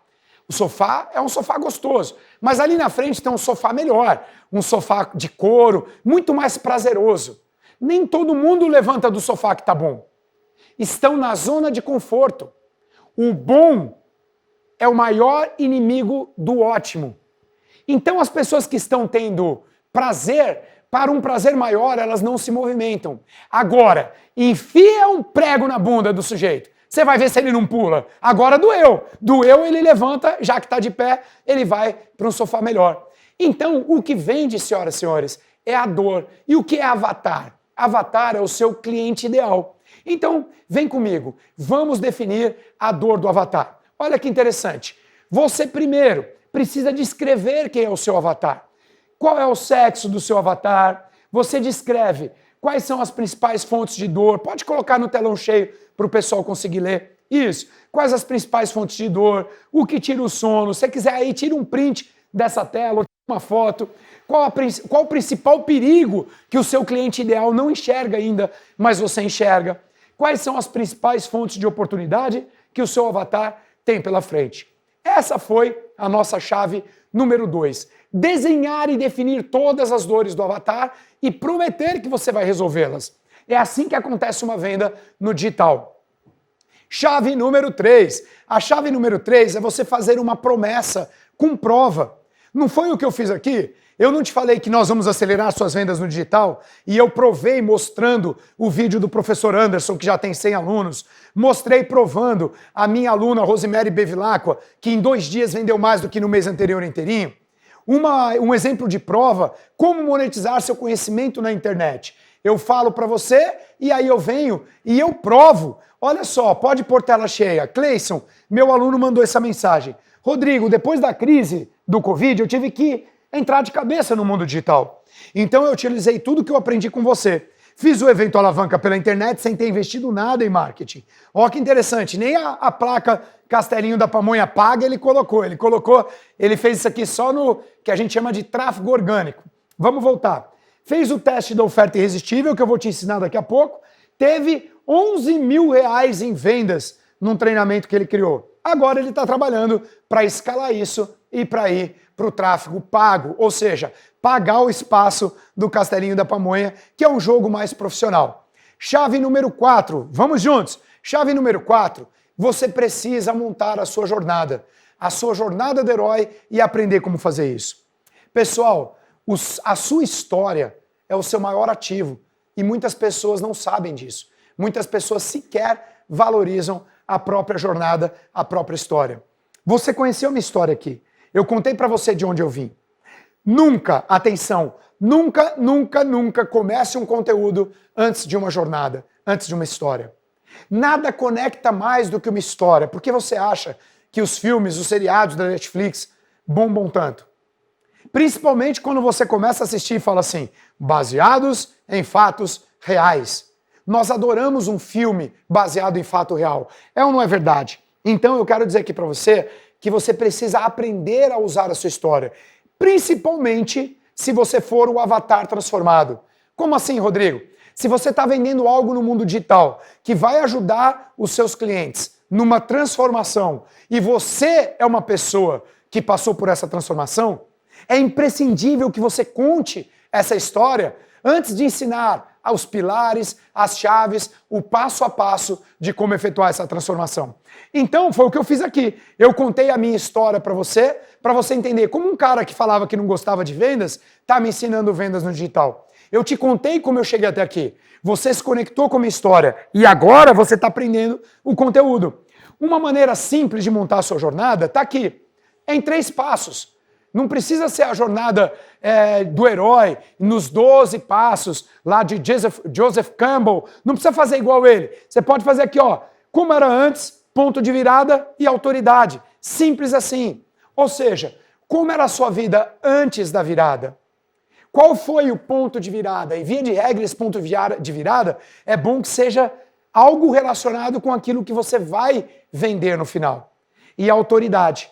O sofá é um sofá gostoso, mas ali na frente tem um sofá melhor, um sofá de couro, muito mais prazeroso. Nem todo mundo levanta do sofá que tá bom. Estão na zona de conforto. O bom é o maior inimigo do ótimo. Então as pessoas que estão tendo prazer, para um prazer maior, elas não se movimentam. Agora, enfia um prego na bunda do sujeito. Você vai ver se ele não pula. Agora doeu. Doeu, ele levanta, já que está de pé, ele vai para um sofá melhor. Então, o que vende, senhoras e senhores, é a dor. E o que é avatar? Avatar é o seu cliente ideal. Então, vem comigo. Vamos definir a dor do avatar. Olha que interessante. Você primeiro precisa descrever quem é o seu avatar. Qual é o sexo do seu avatar? Você descreve quais são as principais fontes de dor. Pode colocar no telão cheio para o pessoal conseguir ler. Isso. Quais as principais fontes de dor? O que tira o sono? Se você quiser aí, tira um print dessa tela, uma foto. Qual o principal perigo que o seu cliente ideal não enxerga ainda, mas você enxerga? Quais são as principais fontes de oportunidade que o seu avatar tem pela frente? Essa foi a nossa chave número 2. Desenhar e definir todas as dores do avatar e prometer que você vai resolvê-las. É assim que acontece uma venda no digital. Chave número 3. A chave número 3 é você fazer uma promessa com prova. Não foi o que eu fiz aqui? Eu não te falei que nós vamos acelerar suas vendas no digital? E eu provei mostrando o vídeo do professor Anderson, que já tem 100 alunos. Mostrei provando a minha aluna Rosemary Bevilacqua, que em 2 dias vendeu mais do que no mês anterior inteirinho. Um exemplo de prova, como monetizar seu conhecimento na internet. Eu falo para você e aí eu venho e eu provo. Olha só, pode pôr tela cheia. Cleison, meu aluno mandou essa mensagem. Rodrigo, depois da crise do Covid, eu tive que entrar de cabeça no mundo digital. Então eu utilizei tudo que eu aprendi com você. Fiz o evento Alavanca pela internet sem ter investido nada em marketing. Ó que interessante, nem a placa Castelinho da Pamonha paga ele colocou. Ele fez isso aqui só no que a gente chama de tráfego orgânico. Vamos voltar. Fez o teste da oferta irresistível, que eu vou te ensinar daqui a pouco. Teve 11 mil reais em vendas num treinamento que ele criou. Agora ele está trabalhando para escalar isso e para ir para o tráfego pago, ou seja, pagar o espaço do Castelinho da Pamonha, que é um jogo mais profissional. Chave número 4, vamos juntos. Chave número 4, você precisa montar a sua jornada do herói e aprender como fazer isso. Pessoal, a sua história é o seu maior ativo e muitas pessoas não sabem disso. Muitas pessoas sequer valorizam a própria jornada, a própria história. Você conheceu minha história aqui. Eu contei para você de onde eu vim. Nunca, atenção, nunca comece um conteúdo antes de uma jornada, antes de uma história. Nada conecta mais do que uma história. Por que você acha que os filmes, os seriados da Netflix bombam tanto? Principalmente quando você começa a assistir e fala assim, baseados em fatos reais. Nós adoramos um filme baseado em fato real. É ou não é verdade? Então eu quero dizer aqui para você que você precisa aprender a usar a sua história. Principalmente se você for o avatar transformado. Como assim, Rodrigo? Se você está vendendo algo no mundo digital que vai ajudar os seus clientes numa transformação e você é uma pessoa que passou por essa transformação, é imprescindível que você conte essa história antes de ensinar os pilares, as chaves, o passo a passo de como efetuar essa transformação. Então, foi o que eu fiz aqui. Eu contei a minha história para você entender como um cara que falava que não gostava de vendas está me ensinando vendas no digital. Eu te contei como eu cheguei até aqui. Você se conectou com a minha história e agora você está aprendendo o conteúdo. Uma maneira simples de montar a sua jornada está aqui. É em 3 passos. Não precisa ser a jornada do herói, nos 12 passos lá de Joseph Campbell. Não precisa fazer igual ele. Você pode fazer aqui, ó, como era antes, ponto de virada e autoridade. Simples assim. Ou seja, como era a sua vida antes da virada? Qual foi o ponto de virada? E via de regra, esse ponto de virada é bom que seja algo relacionado com aquilo que você vai vender no final. E a autoridade.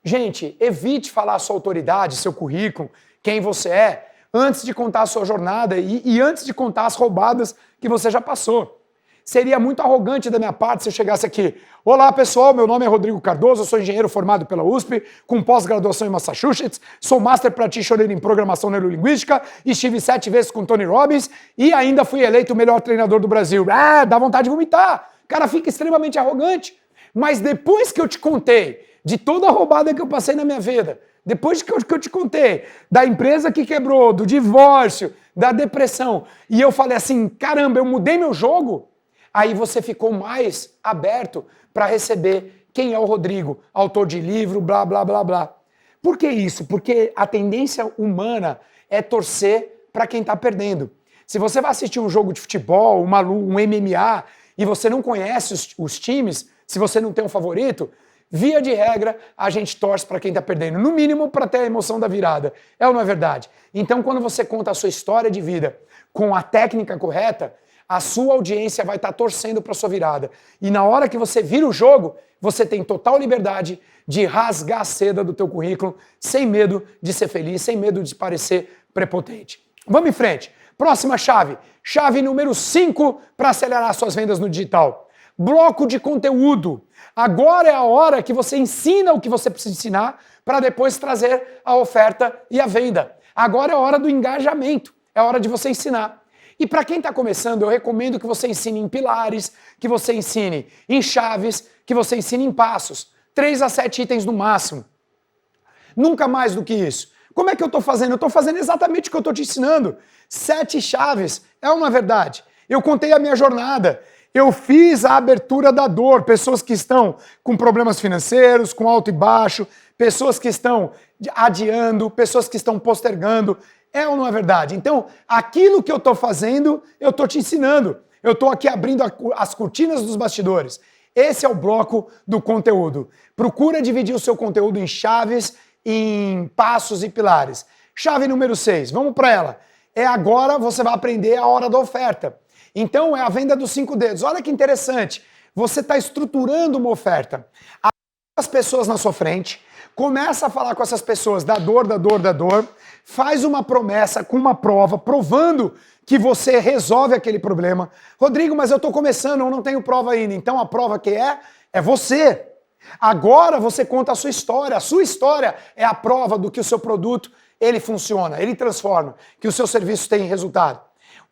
Gente, evite falar a sua autoridade, seu currículo, quem você é, antes de contar a sua jornada e antes de contar as roubadas que você já passou. seria muito arrogante da minha parte se eu chegasse aqui. Olá pessoal, meu nome é Rodrigo Cardoso, eu sou engenheiro formado pela USP, com pós-graduação em Massachusetts, sou Master Practitioner em Programação Neurolinguística, estive 7 vezes com Tony Robbins e ainda fui eleito o melhor treinador do Brasil. Dá vontade de vomitar. O cara fica extremamente arrogante. Mas depois que eu te contei de toda a roubada que eu passei na minha vida, depois que eu te contei da empresa que quebrou, do divórcio, da depressão, e eu falei assim, caramba, eu mudei meu jogo, aí você ficou mais aberto para receber quem é o Rodrigo, autor de livro, blá, blá, blá, blá. Por que isso? Porque a tendência humana é torcer para quem está perdendo. Se você vai assistir um jogo de futebol, um MMA, e você não conhece os times, se você não tem um favorito, via de regra, a gente torce para quem está perdendo. No mínimo, para ter a emoção da virada. É ou não é verdade? Então, quando você conta a sua história de vida com a técnica correta, a sua audiência vai estar torcendo para a sua virada. E na hora que você vira o jogo, você tem total liberdade de rasgar a seda do teu currículo, sem medo de ser feliz, sem medo de parecer prepotente. Vamos em frente. Próxima chave. Chave número 5 para acelerar suas vendas no digital. Bloco de conteúdo. Agora é a hora que você ensina o que você precisa ensinar para depois trazer a oferta e a venda. Agora é a hora do engajamento. É a hora de você ensinar. E para quem está começando, eu recomendo que você ensine em pilares, que você ensine em chaves, que você ensine em passos. 3 a 7 itens no máximo. Nunca mais do que isso. Como é que eu estou fazendo? Eu estou fazendo exatamente o que eu estou te ensinando. 7 chaves. É uma verdade. Eu contei a minha jornada. Eu fiz a abertura da dor. Pessoas que estão com problemas financeiros, com alto e baixo, pessoas que estão adiando, pessoas que estão postergando. É ou não é verdade? Então, aquilo que eu estou fazendo, eu estou te ensinando. Eu estou aqui abrindo as cortinas dos bastidores. Esse é o bloco do conteúdo. Procura dividir o seu conteúdo em chaves, em passos e pilares. Chave número 6, vamos para ela. Agora você vai aprender a hora da oferta. Então, é a venda dos 5 dedos. Olha que interessante. Você está estruturando uma oferta. As pessoas na sua frente, começa a falar com essas pessoas da dor, faz uma promessa com uma prova, provando que você resolve aquele problema. Rodrigo, mas eu estou começando, eu não tenho prova ainda. Então a prova que é você. Agora você conta a sua história é a prova do que o seu produto, ele funciona, ele transforma, que o seu serviço tem resultado.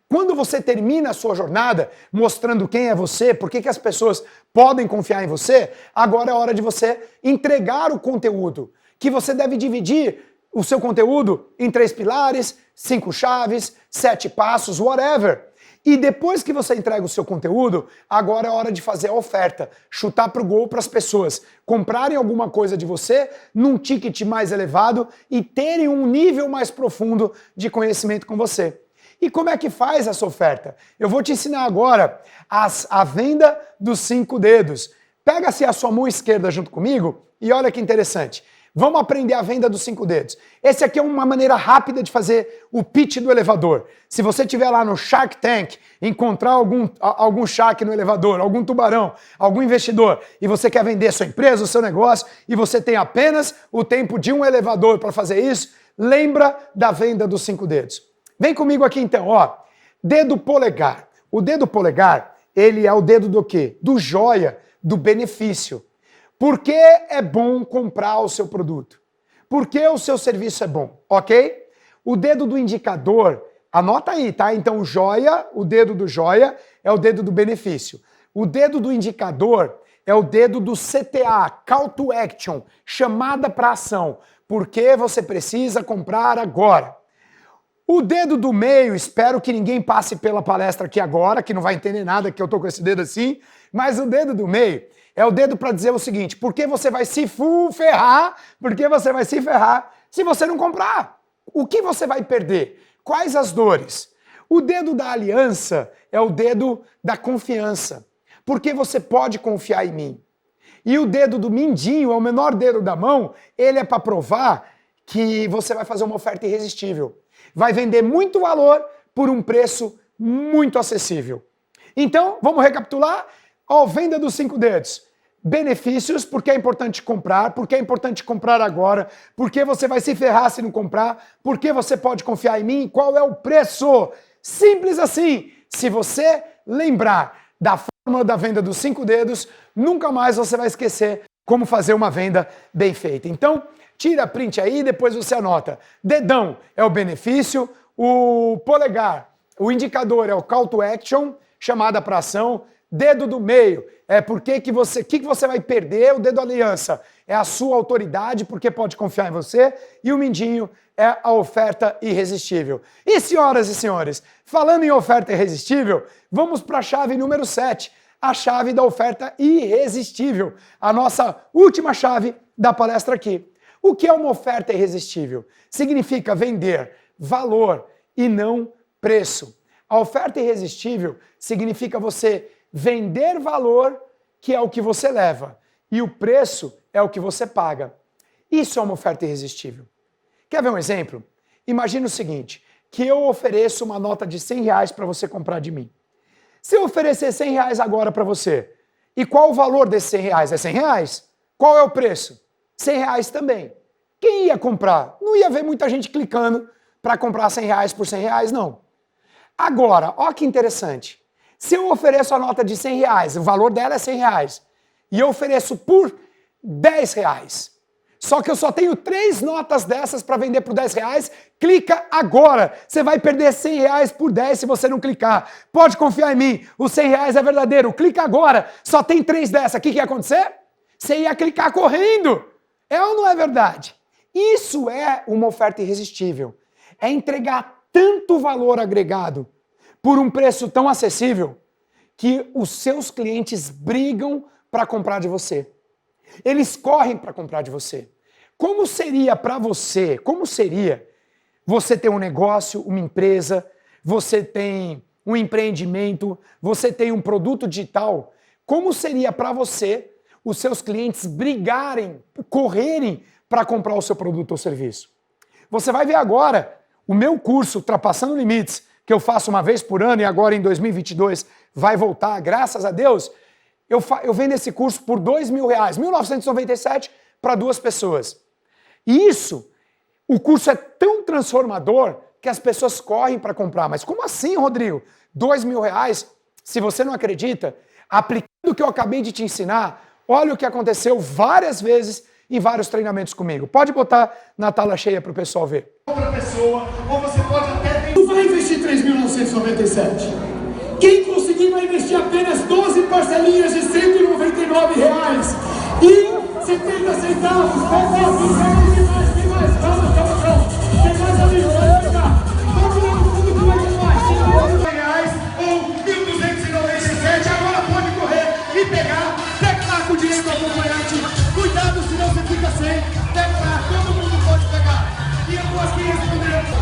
Quando você termina a sua jornada, mostrando quem é você, por que as pessoas podem confiar em você, agora é hora de você entregar o conteúdo, que você deve dividir o seu conteúdo em 3 pilares, 5 chaves, 7 passos, whatever. E depois que você entrega o seu conteúdo, agora é hora de fazer a oferta, chutar pro gol para as pessoas comprarem alguma coisa de você num ticket mais elevado e terem um nível mais profundo de conhecimento com você. E como é que faz essa oferta? Eu vou te ensinar agora a venda dos 5 dedos. Pega-se a sua mão esquerda junto comigo e olha que interessante. Vamos aprender a venda dos 5 dedos. Esse aqui é uma maneira rápida de fazer o pitch do elevador. Se você estiver lá no Shark Tank, encontrar algum shark no elevador, algum tubarão, algum investidor, e você quer vender sua empresa, o seu negócio, e você tem apenas o tempo de um elevador para fazer isso, lembra da venda dos 5 dedos. Vem comigo aqui então, ó. Dedo polegar. O dedo polegar, ele é o dedo do quê? Do joia, do benefício. Por que é bom comprar o seu produto? Por que o seu serviço é bom, ok? O dedo do indicador, anota aí, tá? Então joia, o dedo do joia é o dedo do benefício. O dedo do indicador é o dedo do CTA, Call to Action, chamada para ação. Por que você precisa comprar agora? O dedo do meio, espero que ninguém passe pela palestra aqui agora, que não vai entender nada que eu tô com esse dedo assim, mas o dedo do meio é o dedo para dizer o seguinte, por que você vai se ferrar? Por que você vai se ferrar se você não comprar? O que você vai perder? Quais as dores? O dedo da aliança é o dedo da confiança, porque você pode confiar em mim. E o dedo do mindinho, é o menor dedo da mão, ele é para provar que você vai fazer uma oferta irresistível. Vai vender muito valor por um preço muito acessível. Então, vamos recapitular? Ó, venda dos 5 dedos. Benefícios, porque é importante comprar, porque é importante comprar agora, porque você vai se ferrar se não comprar, porque você pode confiar em mim, qual é o preço? Simples assim. Se você lembrar da fórmula da venda dos 5 dedos, nunca mais você vai esquecer como fazer uma venda bem feita. Então, tira print aí, depois você anota. Dedão é o benefício, o polegar, o indicador é o call to action, chamada para ação, dedo do meio é porque que você vai perder, o dedo aliança é a sua autoridade, porque pode confiar em você, e o mindinho é a oferta irresistível. E senhoras e senhores, falando em oferta irresistível, vamos para a chave número 7, a chave da oferta irresistível, a nossa última chave da palestra aqui. O que é uma oferta irresistível? Significa vender valor e não preço. A oferta irresistível significa você vender valor, que é o que você leva, e o preço é o que você paga. Isso é uma oferta irresistível. Quer ver um exemplo? Imagina o seguinte, que eu ofereço uma nota de R$100 para você comprar de mim. Se eu oferecer R$100 agora para você, e qual o valor desses R$100? É R$100? Qual é o preço? R$100 também. Quem ia comprar? Não ia ver muita gente clicando para comprar R$100 por R$100, não. Agora, olha que interessante. Se eu ofereço a nota de R$100, o valor dela é R$100, e eu ofereço por R$10, só que eu só tenho 3 notas dessas para vender por R$10, clica agora. Você vai perder R$100 por 10 se você não clicar. Pode confiar em mim, o R$100 é verdadeiro. Clica agora, só tem 3 dessas. O que ia acontecer? Você ia clicar correndo. É ou não é verdade? Isso é uma oferta irresistível. É entregar tanto valor agregado por um preço tão acessível que os seus clientes brigam para comprar de você. Eles correm para comprar de você. Como seria para você, você ter um negócio, uma empresa, você tem um empreendimento, você tem um produto digital, como seria para você os seus clientes brigarem, correrem para comprar o seu produto ou serviço? Você vai ver agora o meu curso Ultrapassando Limites, que eu faço uma vez por ano e agora em 2022 vai voltar, graças a Deus. Eu vendo esse curso por R$2.000, 1.997 para 2 pessoas. E o curso é tão transformador que as pessoas correm para comprar. Mas como assim, Rodrigo? R$2.000? Se você não acredita, aplicando o que eu acabei de te ensinar, olha o que aconteceu várias vezes em vários treinamentos comigo. Pode botar na tela cheia para o pessoal ver. Outra pessoa, ou você pode até... Tu vai investir R$3.997. Quem conseguir vai investir apenas 12 parcelinhas de R$199 e 70 centavos. Tem mais. Calma. Tem mais amigos, vai pegar. Vamos lá no fundo que vai ter mais. R$1.000 ou 1.297. Agora pode correr e pegar. Teclar com direito ao acompanhante. Cuidado, senão você fica sem. Teclar, todo mundo pode pegar. E eu vou aqui respondendo.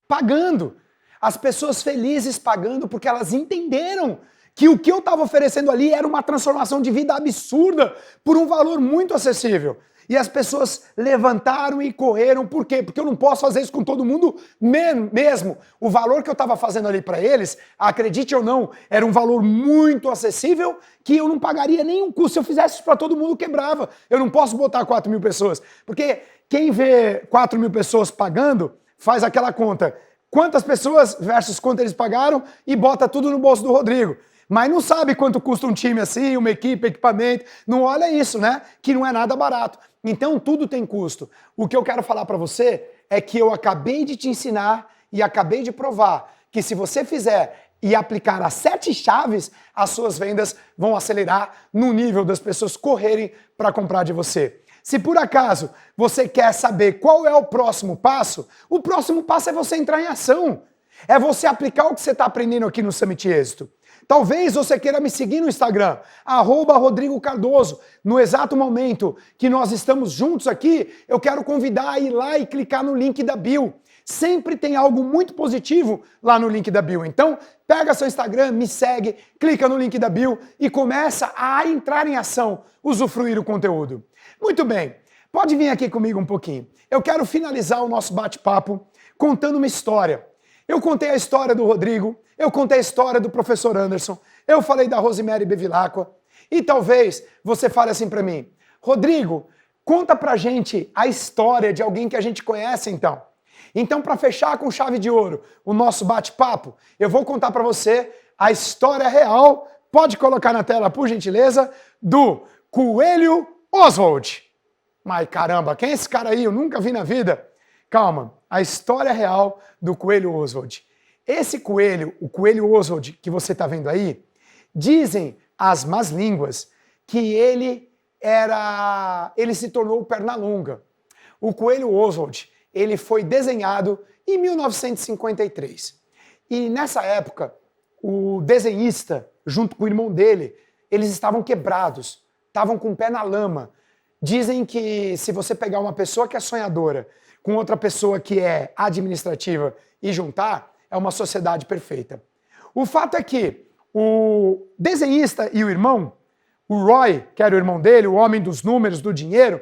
Pagando. As pessoas felizes pagando porque elas entenderam que o que eu estava oferecendo ali era uma transformação de vida absurda por um valor muito acessível. E as pessoas levantaram e correram. Por quê? Porque eu não posso fazer isso com todo mundo mesmo. O valor que eu estava fazendo ali para eles, acredite ou não, era um valor muito acessível que eu não pagaria nenhum custo. Se eu fizesse isso para todo mundo, quebrava. Eu não posso botar 4.000 pessoas. Porque quem vê 4.000 pessoas pagando, faz aquela conta. Quantas pessoas versus quanto eles pagaram e bota tudo no bolso do Rodrigo. Mas não sabe quanto custa um time assim, uma equipe, equipamento. Não olha isso, né? Que não é nada barato. Então tudo tem custo. O que eu quero falar para você é que eu acabei de te ensinar e acabei de provar que se você fizer e aplicar as 7 chaves, as suas vendas vão acelerar no nível das pessoas correrem para comprar de você. Se por acaso você quer saber qual é o próximo passo é você entrar em ação. É você aplicar o que você está aprendendo aqui no Summit Êxito. Talvez você queira me seguir no Instagram, @Rodrigo Cardoso. No exato momento que nós estamos juntos aqui, eu quero convidar a ir lá e clicar no link da bio. Sempre tem algo muito positivo lá no link da bio. Então, pega seu Instagram, me segue, clica no link da bio e começa a entrar em ação, usufruir o conteúdo. Muito bem, pode vir aqui comigo um pouquinho. Eu quero finalizar o nosso bate-papo contando uma história. Eu contei a história do Rodrigo, eu contei a história do professor Anderson, eu falei da Rosemary Bevilacqua, e talvez você fale assim para mim, Rodrigo, conta pra gente a história de alguém que a gente conhece então. Então, para fechar com chave de ouro o nosso bate-papo, eu vou contar para você a história real, pode colocar na tela, por gentileza, do Coelho Oswald. Mas caramba, quem é esse cara aí? Eu nunca vi na vida. Calma, a história real do Coelho Oswald. Esse coelho, o Coelho Oswald que você está vendo aí, dizem as más línguas que ele se tornou Pernalonga. O Coelho Oswald, ele foi desenhado em 1953. E nessa época, o desenhista, junto com o irmão dele, eles estavam quebrados, estavam com o pé na lama. Dizem que se você pegar uma pessoa que é sonhadora com outra pessoa que é administrativa e juntar, é uma sociedade perfeita. O fato é que o desenhista e o irmão, o Roy, que era o irmão dele, o homem dos números, do dinheiro,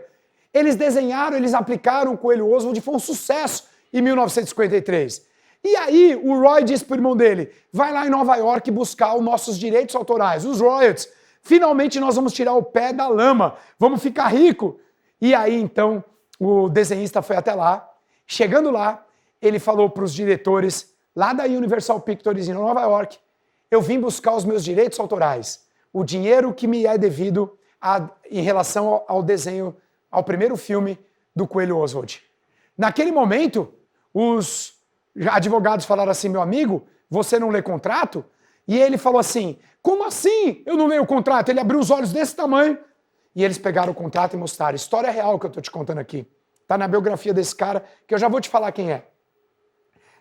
eles desenharam, eles aplicaram o Coelho Oswald e foi um sucesso em 1953. E aí o Roy disse para o irmão dele, vai lá em Nova York buscar os nossos direitos autorais, os royalties. Finalmente nós vamos tirar o pé da lama, vamos ficar rico. E aí então o desenhista foi até lá. Chegando lá, ele falou para os diretores lá da Universal Pictures em Nova York, eu vim buscar os meus direitos autorais, o dinheiro que me é devido em relação ao desenho, ao primeiro filme do Coelho Oswald. Naquele momento, os advogados falaram assim, meu amigo, você não lê contrato? E ele falou assim, como assim eu não leio o contrato? Ele abriu os olhos desse tamanho e eles pegaram o contrato e mostraram. História real que eu estou te contando aqui. Está na biografia desse cara, que eu já vou te falar quem é.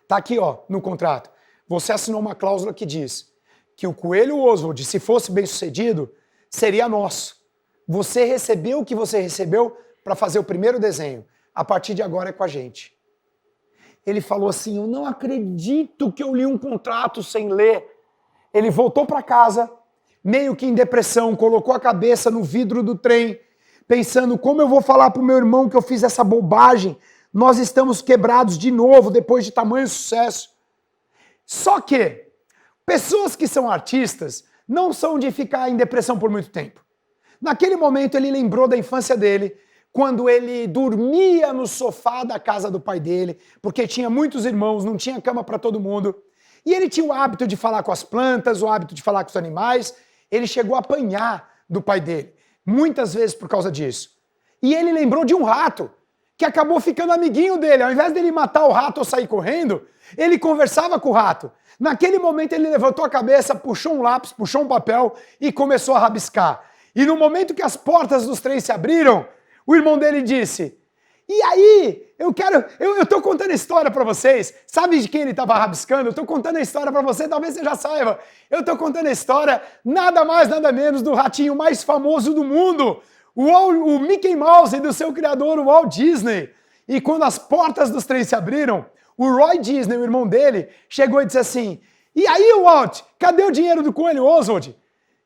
Está aqui, ó, no contrato. Você assinou uma cláusula que diz que o Coelho Oswald, se fosse bem sucedido, seria nosso. Você recebeu o que você recebeu para fazer o primeiro desenho. A partir de agora é com a gente. Ele falou assim, eu não acredito que eu li um contrato sem ler. Ele voltou para casa, meio que em depressão, colocou a cabeça no vidro do trem, pensando como eu vou falar para o meu irmão que eu fiz essa bobagem. Nós estamos quebrados de novo depois de tamanho sucesso. Só que pessoas que são artistas não são de ficar em depressão por muito tempo. Naquele momento ele lembrou da infância dele, quando ele dormia no sofá da casa do pai dele, porque tinha muitos irmãos, não tinha cama para todo mundo. E ele tinha o hábito de falar com as plantas, o hábito de falar com os animais. Ele chegou a apanhar do pai dele, muitas vezes por causa disso. E ele lembrou de um rato, que acabou ficando amiguinho dele. Ao invés dele matar o rato ou sair correndo, ele conversava com o rato. Naquele momento ele levantou a cabeça, puxou um lápis, puxou um papel e começou a rabiscar. E no momento que as portas dos trens se abriram, o irmão dele disse, e aí, eu tô contando a história para vocês. Sabe de quem ele estava rabiscando? Eu tô contando a história para você, talvez você já saiba. Eu tô contando a história, nada mais, nada menos, do ratinho mais famoso do mundo, o Mickey Mouse e do seu criador, o Walt Disney. E quando as portas dos trens se abriram, o Roy Disney, o irmão dele, chegou e disse assim, e aí, Walt, cadê o dinheiro do Coelho Oswald?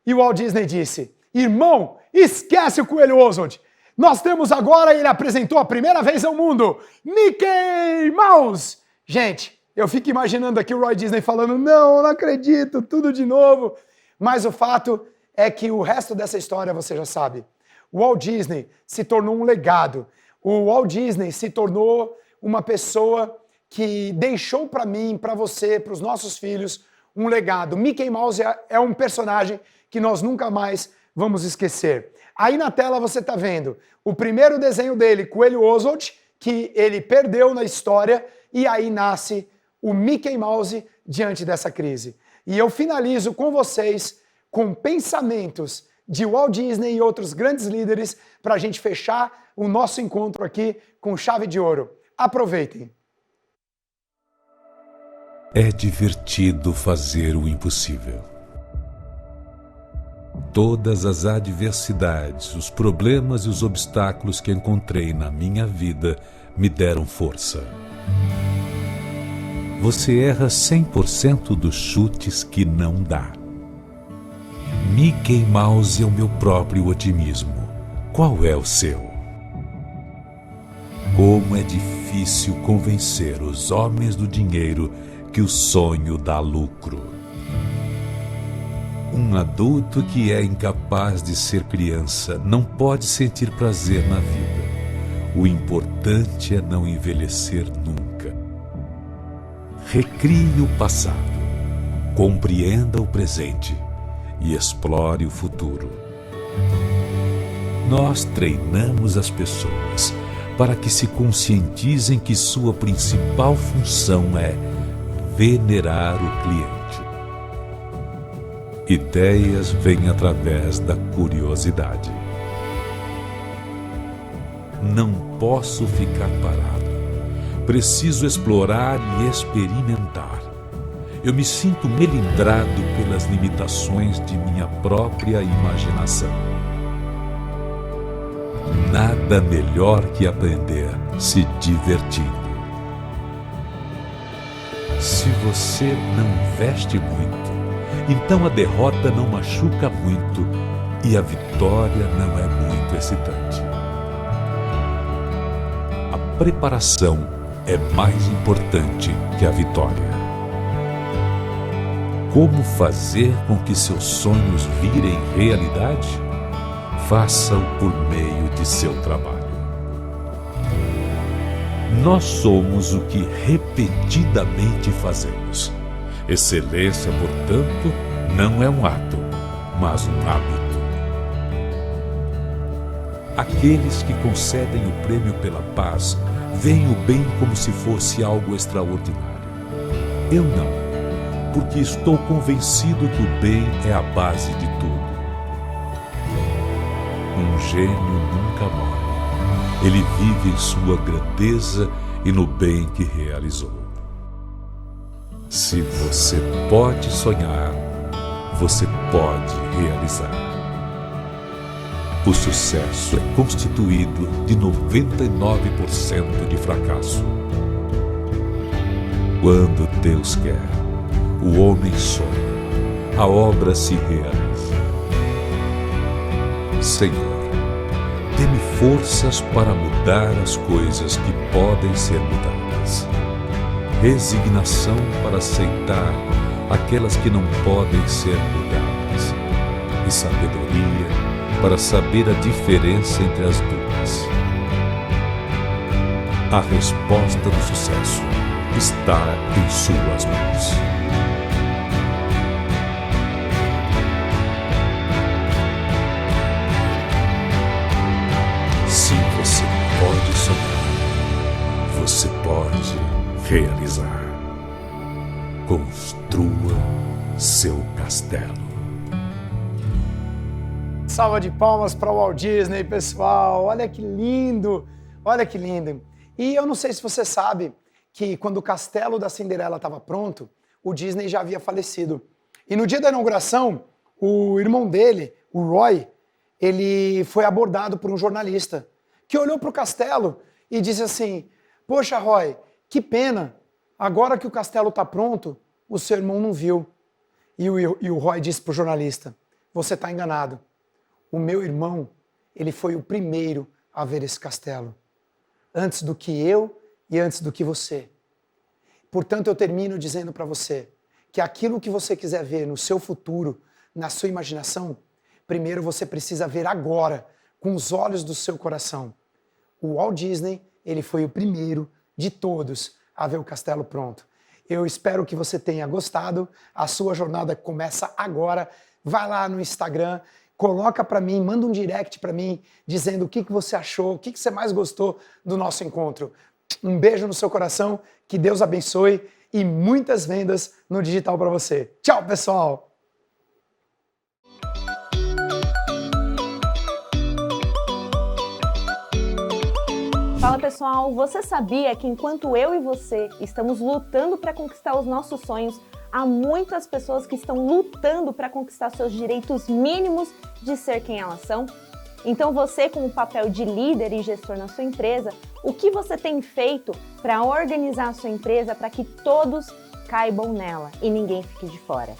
E o Walt Disney disse, irmão, esquece o Coelho Oswald. Nós temos agora, ele apresentou a primeira vez ao mundo, Mickey Mouse. Gente, eu fico imaginando aqui o Roy Disney falando, não acredito, tudo de novo. Mas o fato é que o resto dessa história você já sabe. O Walt Disney se tornou um legado. O Walt Disney se tornou uma pessoa que deixou para mim, para você, para os nossos filhos, um legado. Mickey Mouse é um personagem que nós nunca mais vamos esquecer. Aí na tela você está vendo o primeiro desenho dele, Coelho Oswald, que ele perdeu na história, e aí nasce o Mickey Mouse diante dessa crise. E eu finalizo com vocês com pensamentos de Walt Disney e outros grandes líderes para a gente fechar o nosso encontro aqui com chave de ouro. Aproveitem! É divertido fazer o impossível. Todas as adversidades, os problemas e os obstáculos que encontrei na minha vida me deram força. Você erra 100% dos chutes que não dá. Mickey Mouse é o meu próprio otimismo. Qual é o seu? Como é difícil convencer os homens do dinheiro que o sonho dá lucro. Um adulto que é incapaz de ser criança não pode sentir prazer na vida. O importante é não envelhecer nunca. Recrie o passado, compreenda o presente e explore o futuro. Nós treinamos as pessoas para que se conscientizem que sua principal função é venerar o cliente. Ideias vêm através da curiosidade. Não posso ficar parado. Preciso explorar e experimentar. Eu me sinto melindrado pelas limitações de minha própria imaginação. Nada melhor que aprender se divertindo. Se você não veste muito, então a derrota não machuca muito e a vitória não é muito excitante. A preparação é mais importante que a vitória. Como fazer com que seus sonhos virem realidade? Faça-o por meio de seu trabalho. Nós somos o que repetidamente fazemos. Excelência, portanto, não é um ato, mas um hábito. Aqueles que concedem o prêmio pela paz veem o bem como se fosse algo extraordinário. Eu não, porque estou convencido que o bem é a base de tudo. Um gênio nunca morre. Ele vive em sua grandeza e no bem que realizou. Se você pode sonhar, você pode realizar. O sucesso é constituído de 99% de fracasso. Quando Deus quer, o homem sonha, a obra se realiza. Senhor, dê-me forças para mudar as coisas que podem ser mudadas. Resignação para aceitar aquelas que não podem ser mudadas. E sabedoria para saber a diferença entre as duas. A resposta do sucesso está em suas mãos. Se você pode sonhar, você pode realizar. Construa seu castelo. Salva de palmas para o Walt Disney, pessoal. Olha que lindo, olha que lindo. E eu não sei se você sabe que quando o castelo da Cinderela estava pronto, o Disney já havia falecido. E no dia da inauguração, o irmão dele, o Roy, ele foi abordado por um jornalista que olhou para o castelo e disse assim: poxa, Roy, que pena, agora que o castelo está pronto, o seu irmão não viu. E o Roy disse para o jornalista: você está enganado. O meu irmão, ele foi o primeiro a ver esse castelo, antes do que eu e antes do que você. Portanto, eu termino dizendo para você que aquilo que você quiser ver no seu futuro, na sua imaginação, primeiro você precisa ver agora, com os olhos do seu coração. O Walt Disney, ele foi o primeiro de todos a ver o castelo pronto. Eu espero que você tenha gostado. A sua jornada começa agora. Vai lá no Instagram, coloca para mim, manda um direct para mim, dizendo o que você achou, o que você mais gostou do nosso encontro. Um beijo no seu coração, que Deus abençoe e muitas vendas no digital para você. Tchau, pessoal! Fala pessoal, você sabia que enquanto eu e você estamos lutando para conquistar os nossos sonhos, há muitas pessoas que estão lutando para conquistar seus direitos mínimos de ser quem elas são? Então você, com o papel de líder e gestor na sua empresa, o que você tem feito para organizar a sua empresa para que todos caibam nela e ninguém fique de fora?